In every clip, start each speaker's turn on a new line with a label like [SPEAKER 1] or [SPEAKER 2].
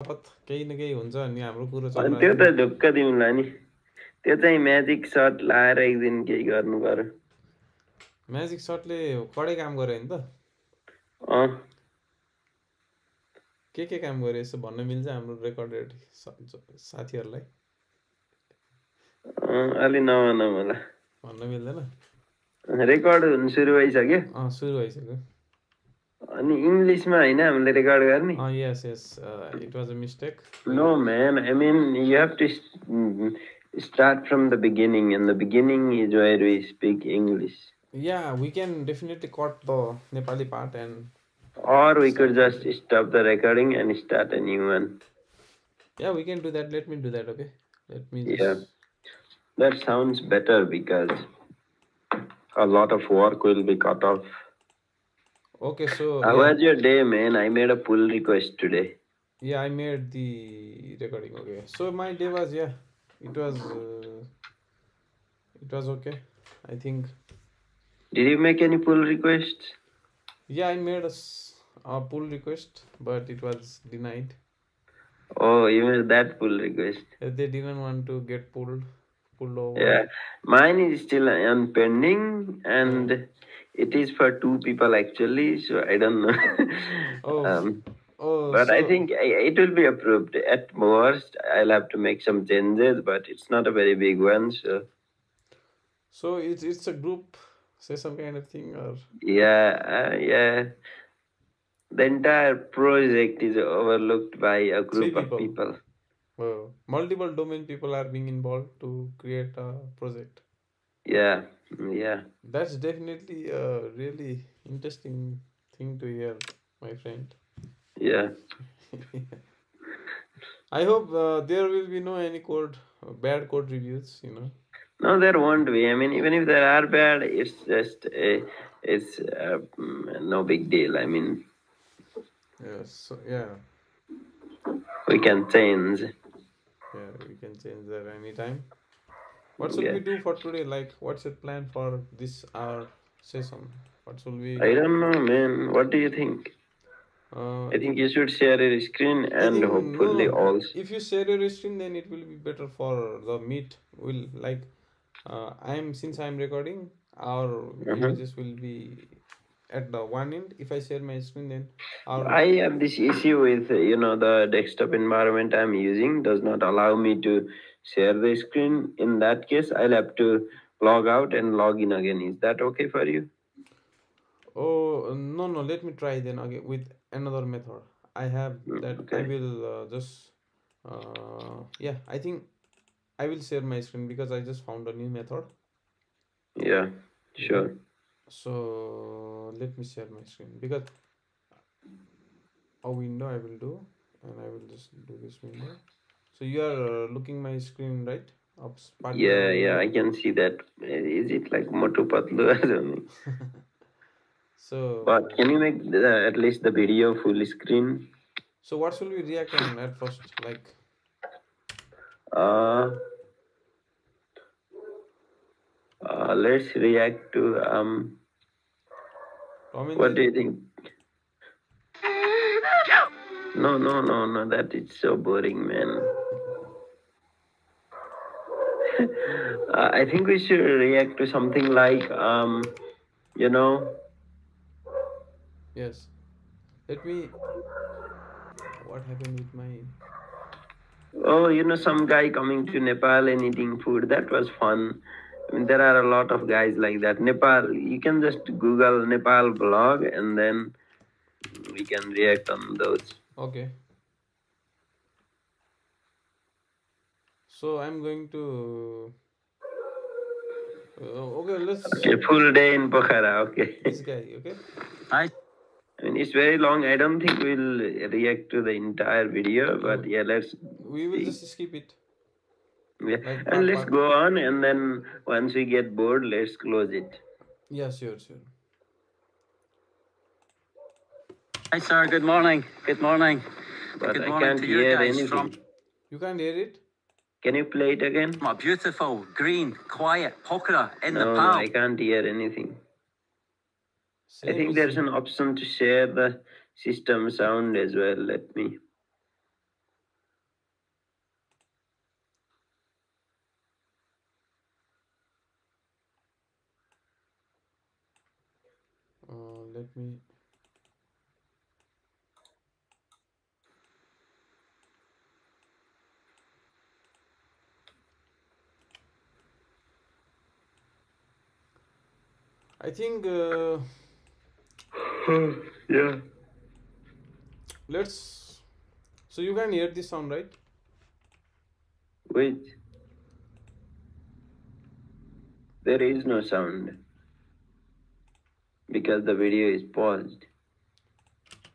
[SPEAKER 1] केही न केही हुन्छ अनि हाम्रो कुरो
[SPEAKER 2] अनि त्यो त ढुक्क दिउँला नि त्यो चाहिँ म्याजिक सर्ट लाएर एक दिन केही गर्नु पर्यो
[SPEAKER 1] म्याजिक सर्टले कडै काम गर्यो नि त के काम गर्यो यसो भन्न मिल्छ हाम्रो रेकर्डेड साथीहरूलाई
[SPEAKER 2] अलि नभन होला
[SPEAKER 1] भन्न मिल्दैन
[SPEAKER 2] रेकर्ड हुन सुरु भइसक्यो
[SPEAKER 1] सुरु भइसक्यो
[SPEAKER 2] अनि इङ्ग्लिसमा होइन हामीले रेकर्ड गर्ने
[SPEAKER 1] yes it was a mistake
[SPEAKER 2] no man I mean you have to start from the beginning and the beginning is where we speak English
[SPEAKER 1] yeah we can definitely cut the Nepali part and
[SPEAKER 2] or we could just stop the recording and start a new one
[SPEAKER 1] yeah we can do that let me do that okay let me just...
[SPEAKER 2] yeah that sounds better because a lot of work will be cut off
[SPEAKER 1] okay so
[SPEAKER 2] how was your day man I made a pull request today
[SPEAKER 1] yeah I made the recording okay so my day was it was okay I think
[SPEAKER 2] did you make any pull requests
[SPEAKER 1] yeah I made a pull request but it was denied
[SPEAKER 2] oh you made that pull request
[SPEAKER 1] they didn't want to get pulled over
[SPEAKER 2] yeah mine is still on pending and it is for 2 people actually so I don't know but so, I think it will be approved at worst I'll have to make some changes but it's not a very big one
[SPEAKER 1] so it's a group say some kind of thing or
[SPEAKER 2] yeah the entire project is overlooked by a group of people
[SPEAKER 1] multiple domain people are being involved to create a project
[SPEAKER 2] yeah
[SPEAKER 1] that's definitely a really interesting thing to hear my friend
[SPEAKER 2] yeah
[SPEAKER 1] I hope there will be no any bad code reviews
[SPEAKER 2] no there won't be I mean even if there are bad it's just it's no big deal I mean
[SPEAKER 1] yes so yeah
[SPEAKER 2] we can change
[SPEAKER 1] that anytime what should we do for today like what's your plan for this hour session what should we
[SPEAKER 2] I don't know man what do you think I think you should share your screen and hopefully also
[SPEAKER 1] if you share your screen then it will be better for the meet will like since I'm recording our images will be at the one end if I share my screen then
[SPEAKER 2] I have this issue with the desktop environment I'm using does not allow me to share the screen in that case I'll have to log out and log in again is that okay for you
[SPEAKER 1] oh no let me try then again with another method I have that okay. I will just yeah I think I will share my screen because I just found a new method
[SPEAKER 2] yeah sure
[SPEAKER 1] so let me share my screen because a window I will do and I will just do this window so you are looking my screen right
[SPEAKER 2] yeah I can see that is it like Motu Patlu or something
[SPEAKER 1] so
[SPEAKER 2] but can you make at least the video full screen
[SPEAKER 1] so what should we react on at first like
[SPEAKER 2] let's react to what do you think no that is so boring man I think we should react to something like
[SPEAKER 1] yes let me what happened with my
[SPEAKER 2] oh some guy coming to Nepal and eating food that was fun I mean there are a lot of guys like that Nepal you can just Google Nepal blog and then we can react on those
[SPEAKER 1] okay so I'm going to okay let's
[SPEAKER 2] full day in Pokhara okay
[SPEAKER 1] this guy okay
[SPEAKER 2] I mean it's very long I don't think we'll react to the entire video but yeah let's
[SPEAKER 1] we will just skip it
[SPEAKER 2] yeah like and let's go on and then once we get bored let's close it
[SPEAKER 1] yeah sure
[SPEAKER 3] hi sir good morning
[SPEAKER 2] but
[SPEAKER 3] good
[SPEAKER 2] I can't hear anything
[SPEAKER 1] you can't hear it
[SPEAKER 2] can you play it again
[SPEAKER 3] a beautiful green quiet Pokhara in
[SPEAKER 2] no,
[SPEAKER 3] Nepal
[SPEAKER 2] no I can't hear anything I think there's an option to share the system sound as well let me
[SPEAKER 1] let me. I think
[SPEAKER 2] Yeah.
[SPEAKER 1] let's. So you can hear this sound, right?
[SPEAKER 2] Wait, there is no sound because the video is paused.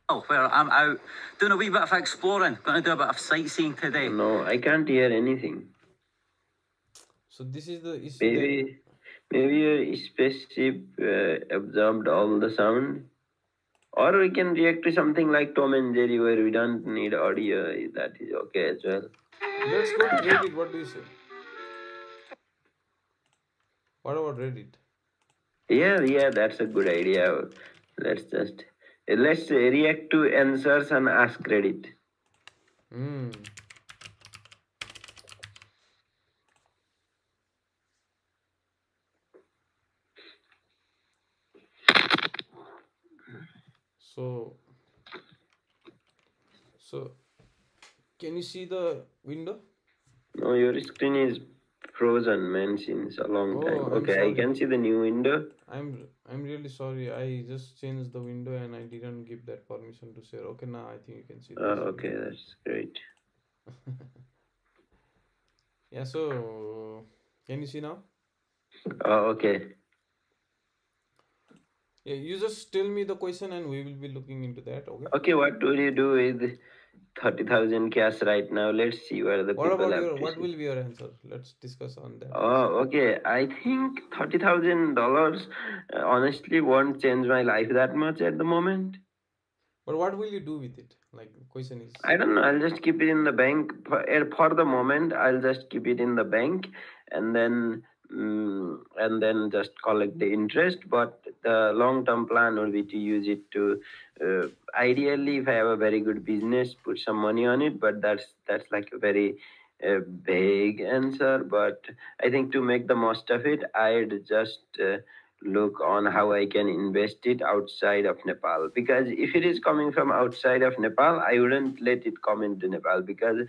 [SPEAKER 3] Oh, where I'm out doing a wee bit of exploring. Going to do a bit of sightseeing today.
[SPEAKER 2] No, I can't hear anything.
[SPEAKER 1] So this is the issue that.
[SPEAKER 2] Maybe your spaceship absorbed all the sound. Or we can react to something like Tom and Jerry where we don't need audio. That is okay as well.
[SPEAKER 1] Let's go to Reddit. What do you say? What about Reddit?
[SPEAKER 2] Yeah, that's a good idea. Let's react to answers and ask Reddit.
[SPEAKER 1] Hmm. So, so can you see the window?
[SPEAKER 2] No, your screen is frozen, man, since a long time.
[SPEAKER 1] Oh, I'm
[SPEAKER 2] Okay, I
[SPEAKER 1] sorry.
[SPEAKER 2] can see the new window.
[SPEAKER 1] I'm really sorry. I just changed the window and I didn't give that permission to share. Okay, now I think you can see this.
[SPEAKER 2] Okay, that's great.
[SPEAKER 1] Yeah, so can you see now?
[SPEAKER 2] Okay.
[SPEAKER 1] Yeah, you just tell me the question and we will be looking into that, okay?
[SPEAKER 2] Okay, what will you do with 30,000 cash right now? Let's see where the
[SPEAKER 1] What
[SPEAKER 2] people
[SPEAKER 1] about
[SPEAKER 2] have
[SPEAKER 1] your
[SPEAKER 2] to
[SPEAKER 1] what
[SPEAKER 2] see.
[SPEAKER 1] will be your answer? Let's discuss on that
[SPEAKER 2] Oh,
[SPEAKER 1] also.
[SPEAKER 2] okay. I think $30,000 honestly won't change my life that much at the moment.
[SPEAKER 1] But what will you do with it? Like the question is.
[SPEAKER 2] I don't know. I'll just keep it in the bank for the moment. I'll just keep it in the bank, and then just collect the interest. But the long-term plan would be to use it to, ideally, if I have a very good business, put some money on it. But that's like a very vague answer. But I think to make the most of it, I'd just look on how I can invest it outside of Nepal. Because if it is coming from outside of Nepal, I wouldn't let it come into Nepal because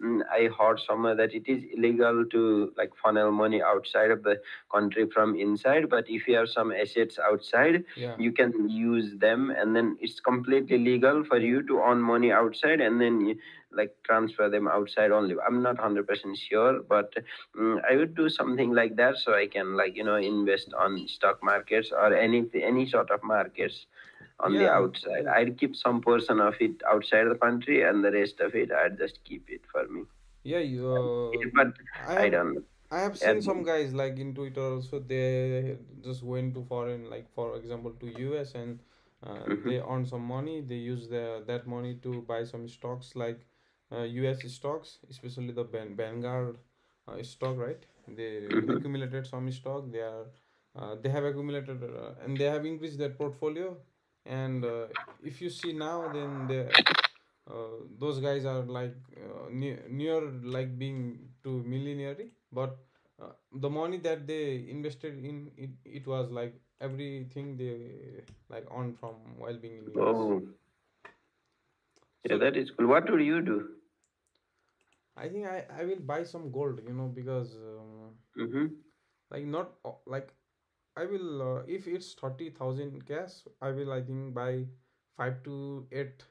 [SPEAKER 2] I heard somewhere that it is illegal to like funnel money outside of the country from inside. But if you have some assets outside,
[SPEAKER 1] Yeah.
[SPEAKER 2] you can use them, and then it's completely legal for you to earn money outside and then like transfer them outside only. I'm not 100% sure, but I would do something like that so I can like invest on stock markets or any sort of markets on the
[SPEAKER 1] Yeah.
[SPEAKER 2] outside. I'd keep some portion of it outside the country and the rest of it I'd just keep it for me.
[SPEAKER 1] Yeah, you
[SPEAKER 2] But
[SPEAKER 1] I
[SPEAKER 2] I
[SPEAKER 1] have
[SPEAKER 2] don't know.
[SPEAKER 1] I have seen some guys like in Twitter also they just went to foreign like for example to US and they
[SPEAKER 2] Mhm,
[SPEAKER 1] earn some money. They use that money to buy some stocks like US stocks, especially the Vanguard stock, right? They
[SPEAKER 2] mhm.
[SPEAKER 1] accumulated some stock. They have accumulated and they have increased their portfolio. And if you see now, then those guys are like near like being to millionaire, but the money that they invested in it was like everything they like earned from while being in US.
[SPEAKER 2] Oh, yeah,
[SPEAKER 1] So
[SPEAKER 2] that is cool. What would you do?
[SPEAKER 1] I think I will buy some gold, because
[SPEAKER 2] Mm-hmm.
[SPEAKER 1] like not like I will if it's 30,000 cash, I will I think buy 5 to 8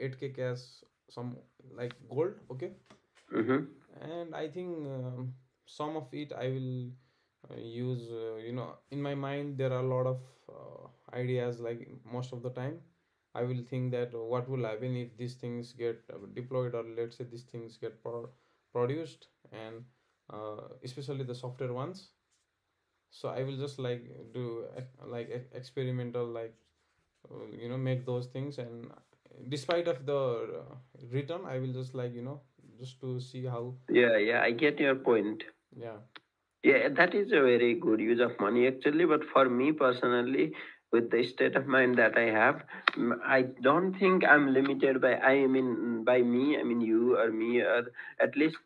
[SPEAKER 1] 8K cash some like gold, okay?
[SPEAKER 2] Mm-hmm.
[SPEAKER 1] And I think some of it I will use in my mind there are a lot of ideas like most of the time I will think that what will happen if these things get deployed, or let's say these things get produced, and especially the software ones. So I will just like do experimental like make those things, and despite of the return I will just like just to see how.
[SPEAKER 2] Yeah, I get your point.
[SPEAKER 1] Yeah.
[SPEAKER 2] Yeah, that is a very good use of money actually. But for me personally, with the state of mind that I have, I don't think I'm limited by. I mean, by me, I mean you or me, or at least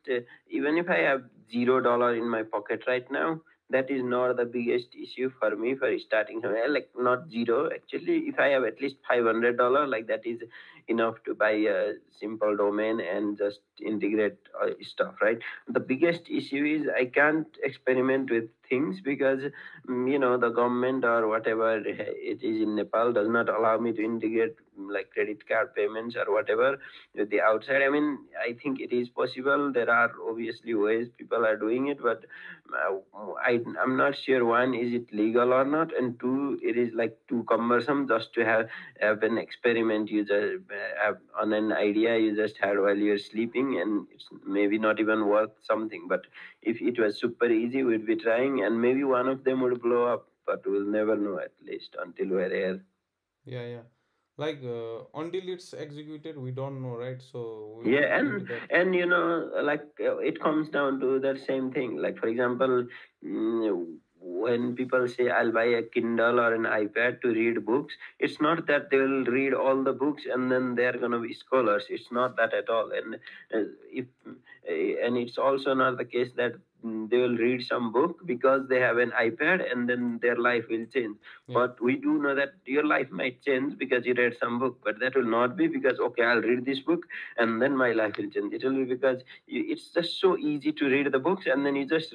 [SPEAKER 2] even if I have $0 in my pocket right now, that is not the biggest issue for me for starting somewhere. Like not zero actually. If I have at least $500, like that is enough to buy a simple domain and just integrate stuff, right? The biggest issue is I can't experiment with things because the government or whatever it is in Nepal does not allow me to integrate like credit card payments or whatever with the outside. I mean, I think it is possible. There are obviously ways people are doing it, but I'm not sure, one, is it legal or not, and two, it is like too cumbersome just to have an experiment you just have on an idea you just had while you're sleeping, and it's maybe not even worth something. But if it was super easy, we'd be trying, and maybe one of them would blow up, but we'll never know, at least until we're here.
[SPEAKER 1] Yeah, yeah. Like until it's executed, we don't know, right? So we will
[SPEAKER 2] Yeah,
[SPEAKER 1] leave it that.
[SPEAKER 2] and like it comes down to that same thing. Like for example, when people say I'll buy a Kindle or an iPad to read books, it's not that they will read all the books and then they're gonna be scholars. It's not that at all. And if and it's also not the case that they will read some book because they have an iPad and then their life will change.
[SPEAKER 1] Yeah,
[SPEAKER 2] But we do know that your life might change because you read some book, but that will not be because okay, I'll read this book and then my life will change. It will be because it's just so easy to read the books, and then you just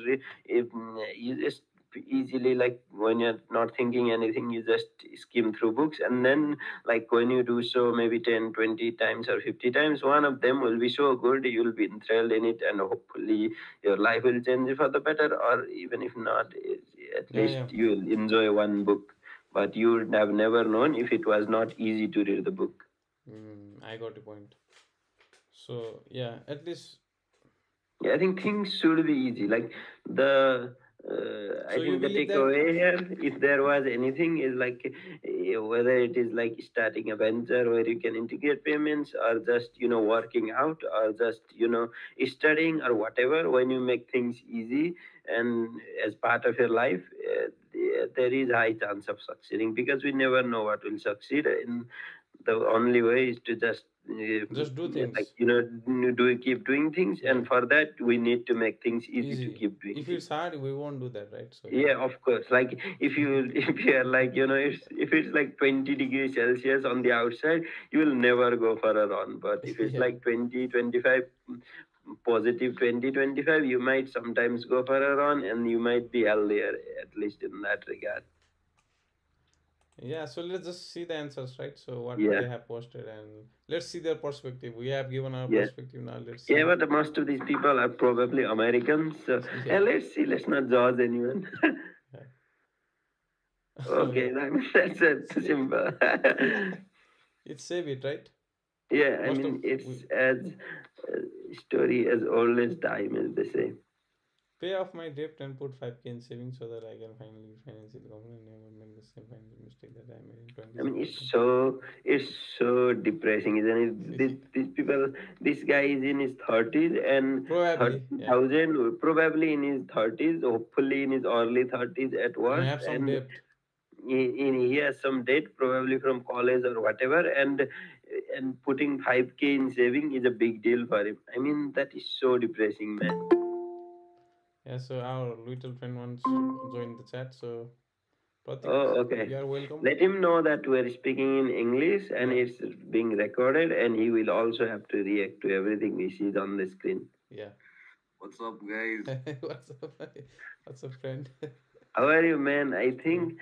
[SPEAKER 2] easily, like when you're not thinking anything, you just skim through books, and then like when you do so maybe 10, 20 times or 50 times, one of them will be so good you'll be enthralled in it, and hopefully your life will change for the better, or even if not, at
[SPEAKER 1] yeah,
[SPEAKER 2] least
[SPEAKER 1] yeah.
[SPEAKER 2] you'll enjoy one book. But you would have never known if it was not easy to read the book.
[SPEAKER 1] I got the point. So yeah, at least.
[SPEAKER 2] Yeah, I think things should be easy. Like the, I
[SPEAKER 1] So you
[SPEAKER 2] think the
[SPEAKER 1] believe that?
[SPEAKER 2] takeaway here, if there was anything, is like whether it is like starting a venture where you can integrate payments, or just working out, or just studying, or whatever. When you make things easy and as part of your life, there is high chance of succeeding, because we never know what will succeed. In the only way is to just
[SPEAKER 1] Just do
[SPEAKER 2] like
[SPEAKER 1] things.
[SPEAKER 2] do keep doing things,
[SPEAKER 1] Yeah,
[SPEAKER 2] and for that we need to make things easy to
[SPEAKER 1] easy.
[SPEAKER 2] keep doing
[SPEAKER 1] If
[SPEAKER 2] things.
[SPEAKER 1] it's hard, we won't do that, right? So yeah.
[SPEAKER 2] Yeah, of course. Like if you if you are like if it's like 20 degrees Celsius on the outside, you will never go for a run. But if it's
[SPEAKER 1] Yeah.
[SPEAKER 2] like 20 25 positive 20 25, you might sometimes go for a run, and you might be healthier, at least in that regard.
[SPEAKER 1] Yeah, so let's just see the answers, right? So what
[SPEAKER 2] Yeah,
[SPEAKER 1] they have posted, and let's see their perspective. We have given our
[SPEAKER 2] yeah.
[SPEAKER 1] perspective, now let's
[SPEAKER 2] Yeah,
[SPEAKER 1] see.
[SPEAKER 2] but most of these people are probably Americans. So
[SPEAKER 1] Yeah.
[SPEAKER 2] let's see. Let's not judge anyone.
[SPEAKER 1] Yeah. Oh
[SPEAKER 2] Okay,
[SPEAKER 1] yeah.
[SPEAKER 2] that's it.
[SPEAKER 1] See,
[SPEAKER 2] Simple.
[SPEAKER 1] it's save it, right?
[SPEAKER 2] Yeah, I
[SPEAKER 1] Most of
[SPEAKER 2] mean it's
[SPEAKER 1] we
[SPEAKER 2] as story as old as time, as they say.
[SPEAKER 1] pay off my debt and put 5K in savings so that I can finally be financially confident and never make the same financial mistake that I made in
[SPEAKER 2] I mean,
[SPEAKER 1] 2017.
[SPEAKER 2] it's so depressing, isn't it? These people, this guy is in his 30s, and
[SPEAKER 1] Probably, yeah.
[SPEAKER 2] 30,000, probably in his 30s, hopefully in his early 30s at
[SPEAKER 1] And I
[SPEAKER 2] worst,
[SPEAKER 1] have some
[SPEAKER 2] and
[SPEAKER 1] debt.
[SPEAKER 2] he has some debt, probably from college or whatever, and putting 5K in saving is a big deal for him. I mean, that is so depressing, man.
[SPEAKER 1] Yeah, so our little friend wants to join the chat. So Pratik,
[SPEAKER 2] Oh, okay.
[SPEAKER 1] you are welcome.
[SPEAKER 2] Let him know that we're speaking in English and
[SPEAKER 1] Yeah,
[SPEAKER 2] it's being recorded, and he will also have to react to everything he sees on the screen.
[SPEAKER 1] yeah.
[SPEAKER 4] What's up, guys?
[SPEAKER 1] What's up? What's up, friend?
[SPEAKER 2] How are you, man? I
[SPEAKER 1] Yeah.
[SPEAKER 2] think,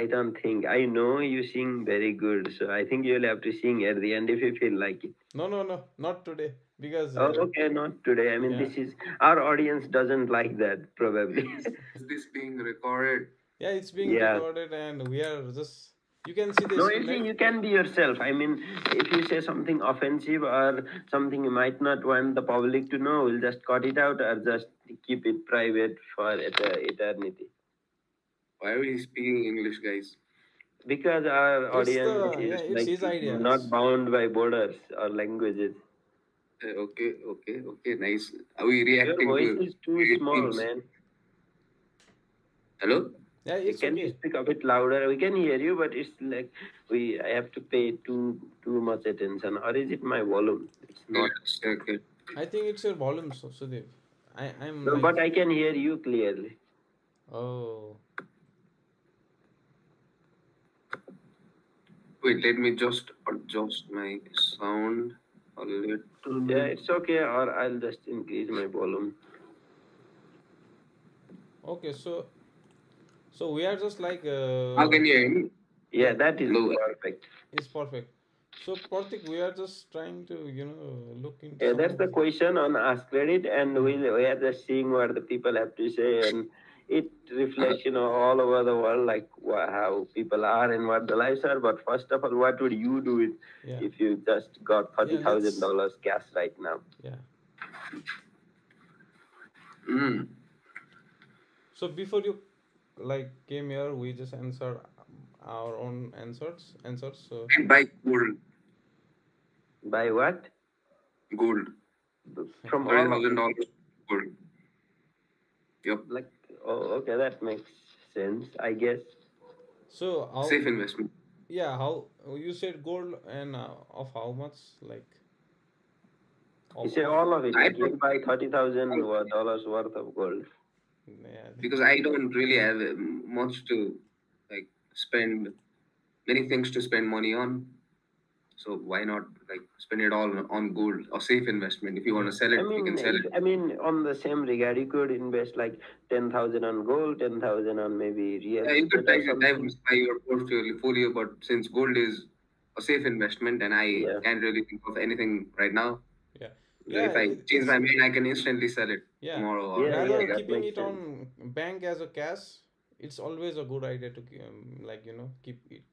[SPEAKER 2] I don't think, I know you sing very good, so I think you'll have to sing at the end if you feel like it.
[SPEAKER 1] No, no, no, not today because
[SPEAKER 2] Oh, okay, not today. I mean,
[SPEAKER 1] yeah,
[SPEAKER 2] this is, our audience doesn't like that, probably.
[SPEAKER 4] Is this being recorded?
[SPEAKER 1] yeah, it's being
[SPEAKER 2] Yeah.
[SPEAKER 1] recorded and we are just. You can see the
[SPEAKER 2] No, you
[SPEAKER 1] screen,
[SPEAKER 2] see,
[SPEAKER 1] right?
[SPEAKER 2] you can be yourself. I mean, if you say something offensive or something you might not want the public to know, we'll just cut it out or just keep it private for eternity.
[SPEAKER 4] Why are we speaking English, guys?
[SPEAKER 2] Because our
[SPEAKER 1] It's
[SPEAKER 2] audience
[SPEAKER 1] the yeah,
[SPEAKER 2] is
[SPEAKER 1] it's
[SPEAKER 2] like
[SPEAKER 1] his
[SPEAKER 2] not
[SPEAKER 1] ideas.
[SPEAKER 2] bound by borders or languages.
[SPEAKER 4] Okay, nice. Are we
[SPEAKER 2] Your
[SPEAKER 4] reacting
[SPEAKER 2] voice
[SPEAKER 4] to
[SPEAKER 2] is too small,
[SPEAKER 4] memes?
[SPEAKER 2] man.
[SPEAKER 4] Hello?
[SPEAKER 1] Yeah, it's
[SPEAKER 2] Can you
[SPEAKER 1] okay.
[SPEAKER 2] speak a bit louder? We can hear you, but it's like I have to pay too much attention. Or is it my volume? It's not.
[SPEAKER 4] Let's check it.
[SPEAKER 1] I think it's your volume, so Sudev. I'm
[SPEAKER 2] No,
[SPEAKER 1] like
[SPEAKER 2] but I can hear you clearly.
[SPEAKER 1] Oh,
[SPEAKER 4] Wait, let me just adjust my sound a little
[SPEAKER 2] Yeah,
[SPEAKER 4] bit.
[SPEAKER 2] it's okay, or I'll just increase my volume.
[SPEAKER 1] okay. So we are just like
[SPEAKER 4] How can you hear me?
[SPEAKER 2] Yeah,
[SPEAKER 1] yeah,
[SPEAKER 2] that is
[SPEAKER 4] Hello.
[SPEAKER 2] perfect.
[SPEAKER 1] it's perfect. So Pratik, we are just trying to look into
[SPEAKER 2] Yeah,
[SPEAKER 1] some
[SPEAKER 2] that's
[SPEAKER 1] of
[SPEAKER 2] the
[SPEAKER 1] the.
[SPEAKER 2] question on Ask Credit, and
[SPEAKER 1] Hmm.
[SPEAKER 2] we are just seeing what the people have to say, and it reflects, all over the world, like how people are and what the lives are. But first of all, what would you do
[SPEAKER 1] Yeah,
[SPEAKER 2] if you just got thirty
[SPEAKER 1] yeah.
[SPEAKER 2] thousand
[SPEAKER 1] Let's.
[SPEAKER 2] dollars cash right now?
[SPEAKER 1] Yeah.
[SPEAKER 4] Mm.
[SPEAKER 1] So before you like came here, we just answered our own answers. So
[SPEAKER 4] And buy gold.
[SPEAKER 2] Buy what?
[SPEAKER 4] Gold.
[SPEAKER 2] From
[SPEAKER 4] thirty
[SPEAKER 2] all of
[SPEAKER 4] thousand
[SPEAKER 2] it.
[SPEAKER 4] dollars gold. Yep.
[SPEAKER 2] Like, oh, okay, that makes sense, I guess.
[SPEAKER 1] so how
[SPEAKER 4] Safe investment.
[SPEAKER 1] yeah how you said gold and of how much like
[SPEAKER 2] You
[SPEAKER 1] of
[SPEAKER 2] say
[SPEAKER 1] of
[SPEAKER 2] all of it,
[SPEAKER 4] I
[SPEAKER 2] like
[SPEAKER 4] don't,
[SPEAKER 2] you'll buy thirty thousand
[SPEAKER 4] I-
[SPEAKER 2] dollars worth of gold.
[SPEAKER 1] yeah.
[SPEAKER 4] because I don't really have much to like spend, many things to spend money on. So why not like spend it all on gold or safe investment? If you want
[SPEAKER 1] Yeah.
[SPEAKER 4] to sell
[SPEAKER 2] I
[SPEAKER 4] it, you
[SPEAKER 2] mean,
[SPEAKER 4] can sell
[SPEAKER 2] if
[SPEAKER 4] it.
[SPEAKER 2] I mean on the same regard, you could invest like 10,000 on gold, 10,000 on maybe real
[SPEAKER 4] Yeah, you could
[SPEAKER 2] estate or something.
[SPEAKER 4] diversify your portfolio, but since gold is a safe investment and I
[SPEAKER 2] Yeah,
[SPEAKER 4] can't really think of anything right now,
[SPEAKER 1] Yeah,
[SPEAKER 4] so
[SPEAKER 1] yeah,
[SPEAKER 4] if I change
[SPEAKER 1] it's
[SPEAKER 4] my mind, I can instantly sell it
[SPEAKER 1] yeah.
[SPEAKER 4] tomorrow or
[SPEAKER 2] yeah, yeah.
[SPEAKER 1] Rather
[SPEAKER 4] today.
[SPEAKER 2] That
[SPEAKER 1] keeping
[SPEAKER 2] makes
[SPEAKER 1] it
[SPEAKER 2] sense.
[SPEAKER 1] on bank as a cash, it's always a good idea to keep it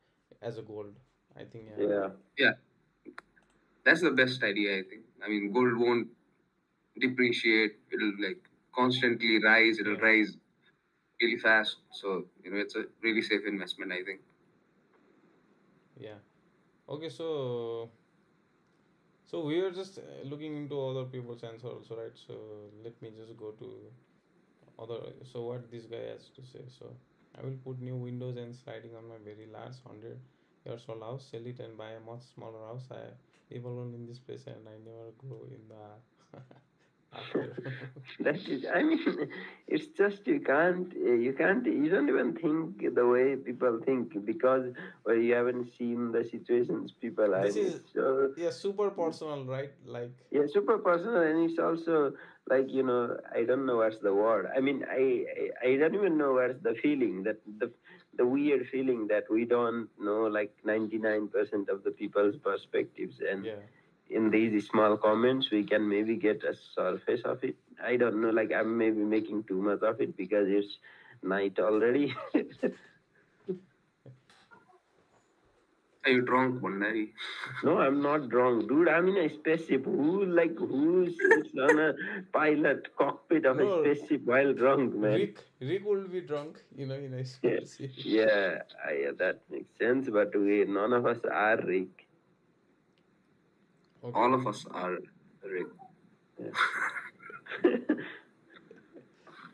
[SPEAKER 1] as a gold. I think yeah,
[SPEAKER 2] Yeah.
[SPEAKER 4] Yeah, that's the best idea, I think. I mean, gold won't depreciate. It'll like constantly rise. It'll
[SPEAKER 1] yeah,
[SPEAKER 4] rise really fast. So, it's a really safe investment, I think.
[SPEAKER 1] yeah. Okay, so we are just looking into other people's answer also, right? So let me just go to other. So what this guy has to say. So I will put new windows and sliding on my very large 100 years old house, sell it and buy a much smaller house. I live alone in this place and I never go in the after.
[SPEAKER 2] That is, I mean, it's just you don't even think the way people think because you haven't seen the situations people are
[SPEAKER 1] This
[SPEAKER 2] in.
[SPEAKER 1] is
[SPEAKER 2] It's so
[SPEAKER 1] yeah super personal, right? Like
[SPEAKER 2] yeah, super personal, and it's also like I don't know what's the word. I mean, I don't even know what's the feeling that the weird feeling that we don't know like 99% of the people's perspectives, and
[SPEAKER 1] yeah.
[SPEAKER 2] in these small comments we can maybe get a surface of it. I don't know, like I'm maybe making too much of it because it's night already.
[SPEAKER 4] Are you drunk, Bhandari?
[SPEAKER 2] No, I'm not drunk, dude. I'm in a spaceship. Who sits on a pilot cockpit of a
[SPEAKER 1] No,
[SPEAKER 2] spaceship while drunk, man?
[SPEAKER 1] Rick will be drunk, in a
[SPEAKER 2] Yeah,
[SPEAKER 1] spaceship.
[SPEAKER 2] yeah, that makes sense. But we none of us are Rick.
[SPEAKER 1] Okay.
[SPEAKER 4] All of us are rich.
[SPEAKER 2] Yeah.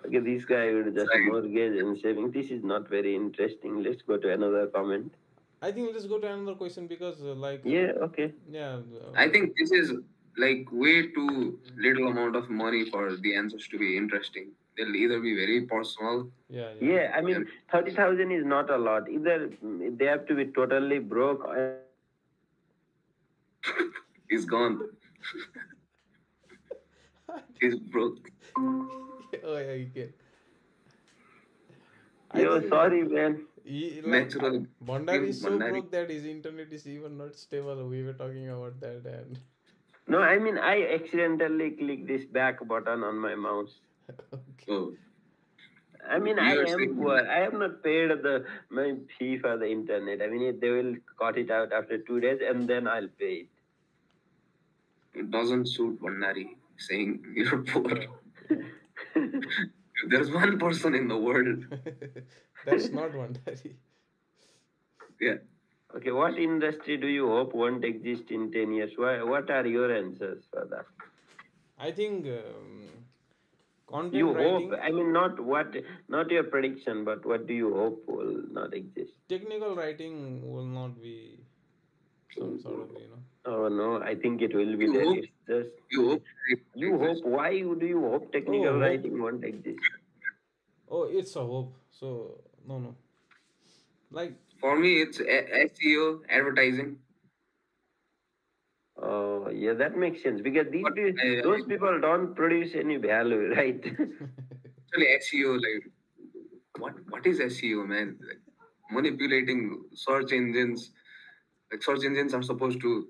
[SPEAKER 2] Okay, this guy would just
[SPEAKER 4] So
[SPEAKER 2] mortgage and saving. This is not very interesting. Let's go to another comment.
[SPEAKER 1] I think let's go to another question because
[SPEAKER 2] Yeah, okay.
[SPEAKER 1] yeah,
[SPEAKER 4] I think this is like way too little amount of money for the answers to be interesting. They'll either be very personal.
[SPEAKER 1] yeah, yeah.
[SPEAKER 2] Yeah, I
[SPEAKER 4] Yeah,
[SPEAKER 2] mean, 30,000 is not a lot. Either they have to be totally broke.
[SPEAKER 4] he's gone. He's broke.
[SPEAKER 1] Oh yeah, you can. I
[SPEAKER 2] Yo,
[SPEAKER 1] think
[SPEAKER 2] sorry, man.
[SPEAKER 4] Natural.
[SPEAKER 1] Bondar is so
[SPEAKER 4] Bhandari.
[SPEAKER 1] broke that his internet is even not stable. We were talking about that and
[SPEAKER 2] No, I mean, I accidentally clicked this back button on my mouse.
[SPEAKER 1] okay.
[SPEAKER 4] So
[SPEAKER 2] I mean, I
[SPEAKER 4] you are
[SPEAKER 2] am
[SPEAKER 4] saying
[SPEAKER 2] poor. I have not paid my fee for the internet. I mean, they will cut it out after 2 days and then I'll pay it.
[SPEAKER 4] it doesn't suit Bhandari saying you're poor.
[SPEAKER 1] Yeah, yeah.
[SPEAKER 4] There's one person in the world.
[SPEAKER 1] That's not Bondari.
[SPEAKER 4] Yeah.
[SPEAKER 2] Okay, what industry do you hope won't exist in 10 years? What are your answers for that?
[SPEAKER 1] I think
[SPEAKER 2] You
[SPEAKER 1] content
[SPEAKER 2] hope,
[SPEAKER 1] writing,
[SPEAKER 2] I mean, not your prediction, but what do you hope will not exist?
[SPEAKER 1] technical writing will not be some sort of,
[SPEAKER 2] Oh no, I think it will be
[SPEAKER 4] You
[SPEAKER 2] there.
[SPEAKER 4] hope
[SPEAKER 2] It's just
[SPEAKER 4] you hope it
[SPEAKER 2] you hope.
[SPEAKER 4] exists.
[SPEAKER 2] Why do you hope
[SPEAKER 1] Oh,
[SPEAKER 2] technical
[SPEAKER 1] hope.
[SPEAKER 2] writing won't exist?
[SPEAKER 1] Oh, it's a hope. So no, no. Like
[SPEAKER 4] For me, it's SEO, advertising.
[SPEAKER 2] Oh, yeah, that makes sense because
[SPEAKER 4] But
[SPEAKER 2] those people don't produce any value, right?
[SPEAKER 4] actually, SEO, like, what is SEO, man? Like, manipulating search engines. Like, search engines are supposed to,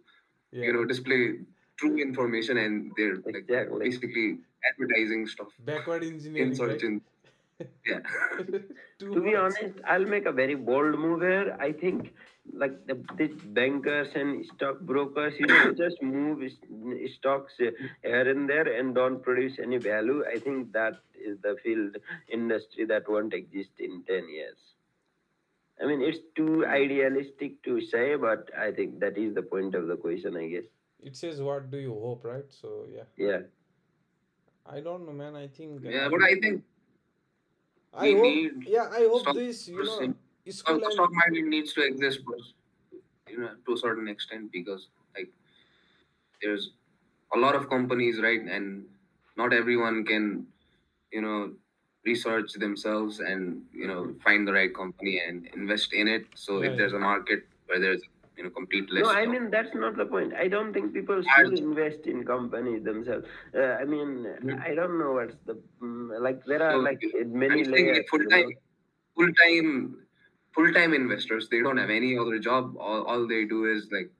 [SPEAKER 1] yeah,
[SPEAKER 4] display true information, and they're like
[SPEAKER 2] Exactly.
[SPEAKER 4] basically advertising stuff
[SPEAKER 1] backward
[SPEAKER 4] in
[SPEAKER 1] engineering,
[SPEAKER 4] search
[SPEAKER 1] right?
[SPEAKER 4] engines. Yeah.
[SPEAKER 1] Too
[SPEAKER 2] To be
[SPEAKER 1] much.
[SPEAKER 2] honest, I'll make a very bold move here. I think like these bankers and stockbrokers, who just move stocks here and there and don't produce any value. I think that is the field industry that won't exist in 10 years. I mean, it's too idealistic to say, but I think that is the point of the question, I guess.
[SPEAKER 1] It says what do you hope, right? So yeah,
[SPEAKER 2] Yeah.
[SPEAKER 1] I don't know, man. I think
[SPEAKER 4] Yeah, but I think
[SPEAKER 1] I
[SPEAKER 4] we
[SPEAKER 1] hope.
[SPEAKER 4] need
[SPEAKER 1] Yeah, I hope
[SPEAKER 4] stock
[SPEAKER 1] this.
[SPEAKER 4] because
[SPEAKER 1] School
[SPEAKER 4] the
[SPEAKER 1] and
[SPEAKER 4] stock market needs to exist for, to a certain extent, because like there's a lot of companies, right? And not everyone can, you know, research themselves and, find the right company and invest in it. So
[SPEAKER 1] yeah,
[SPEAKER 4] if
[SPEAKER 1] yeah.
[SPEAKER 4] there's a market where there's, complete
[SPEAKER 2] No,
[SPEAKER 4] list
[SPEAKER 2] I
[SPEAKER 4] of
[SPEAKER 2] mean that's not the point. I don't think people should
[SPEAKER 4] ads.
[SPEAKER 2] invest in companies themselves. I mean,
[SPEAKER 4] Mhm.
[SPEAKER 2] I don't know what's the like. There are
[SPEAKER 4] So
[SPEAKER 2] like
[SPEAKER 4] I'm
[SPEAKER 2] many
[SPEAKER 4] saying like
[SPEAKER 2] layers.
[SPEAKER 4] full time, full time investors. They don't have any other job. All they do is like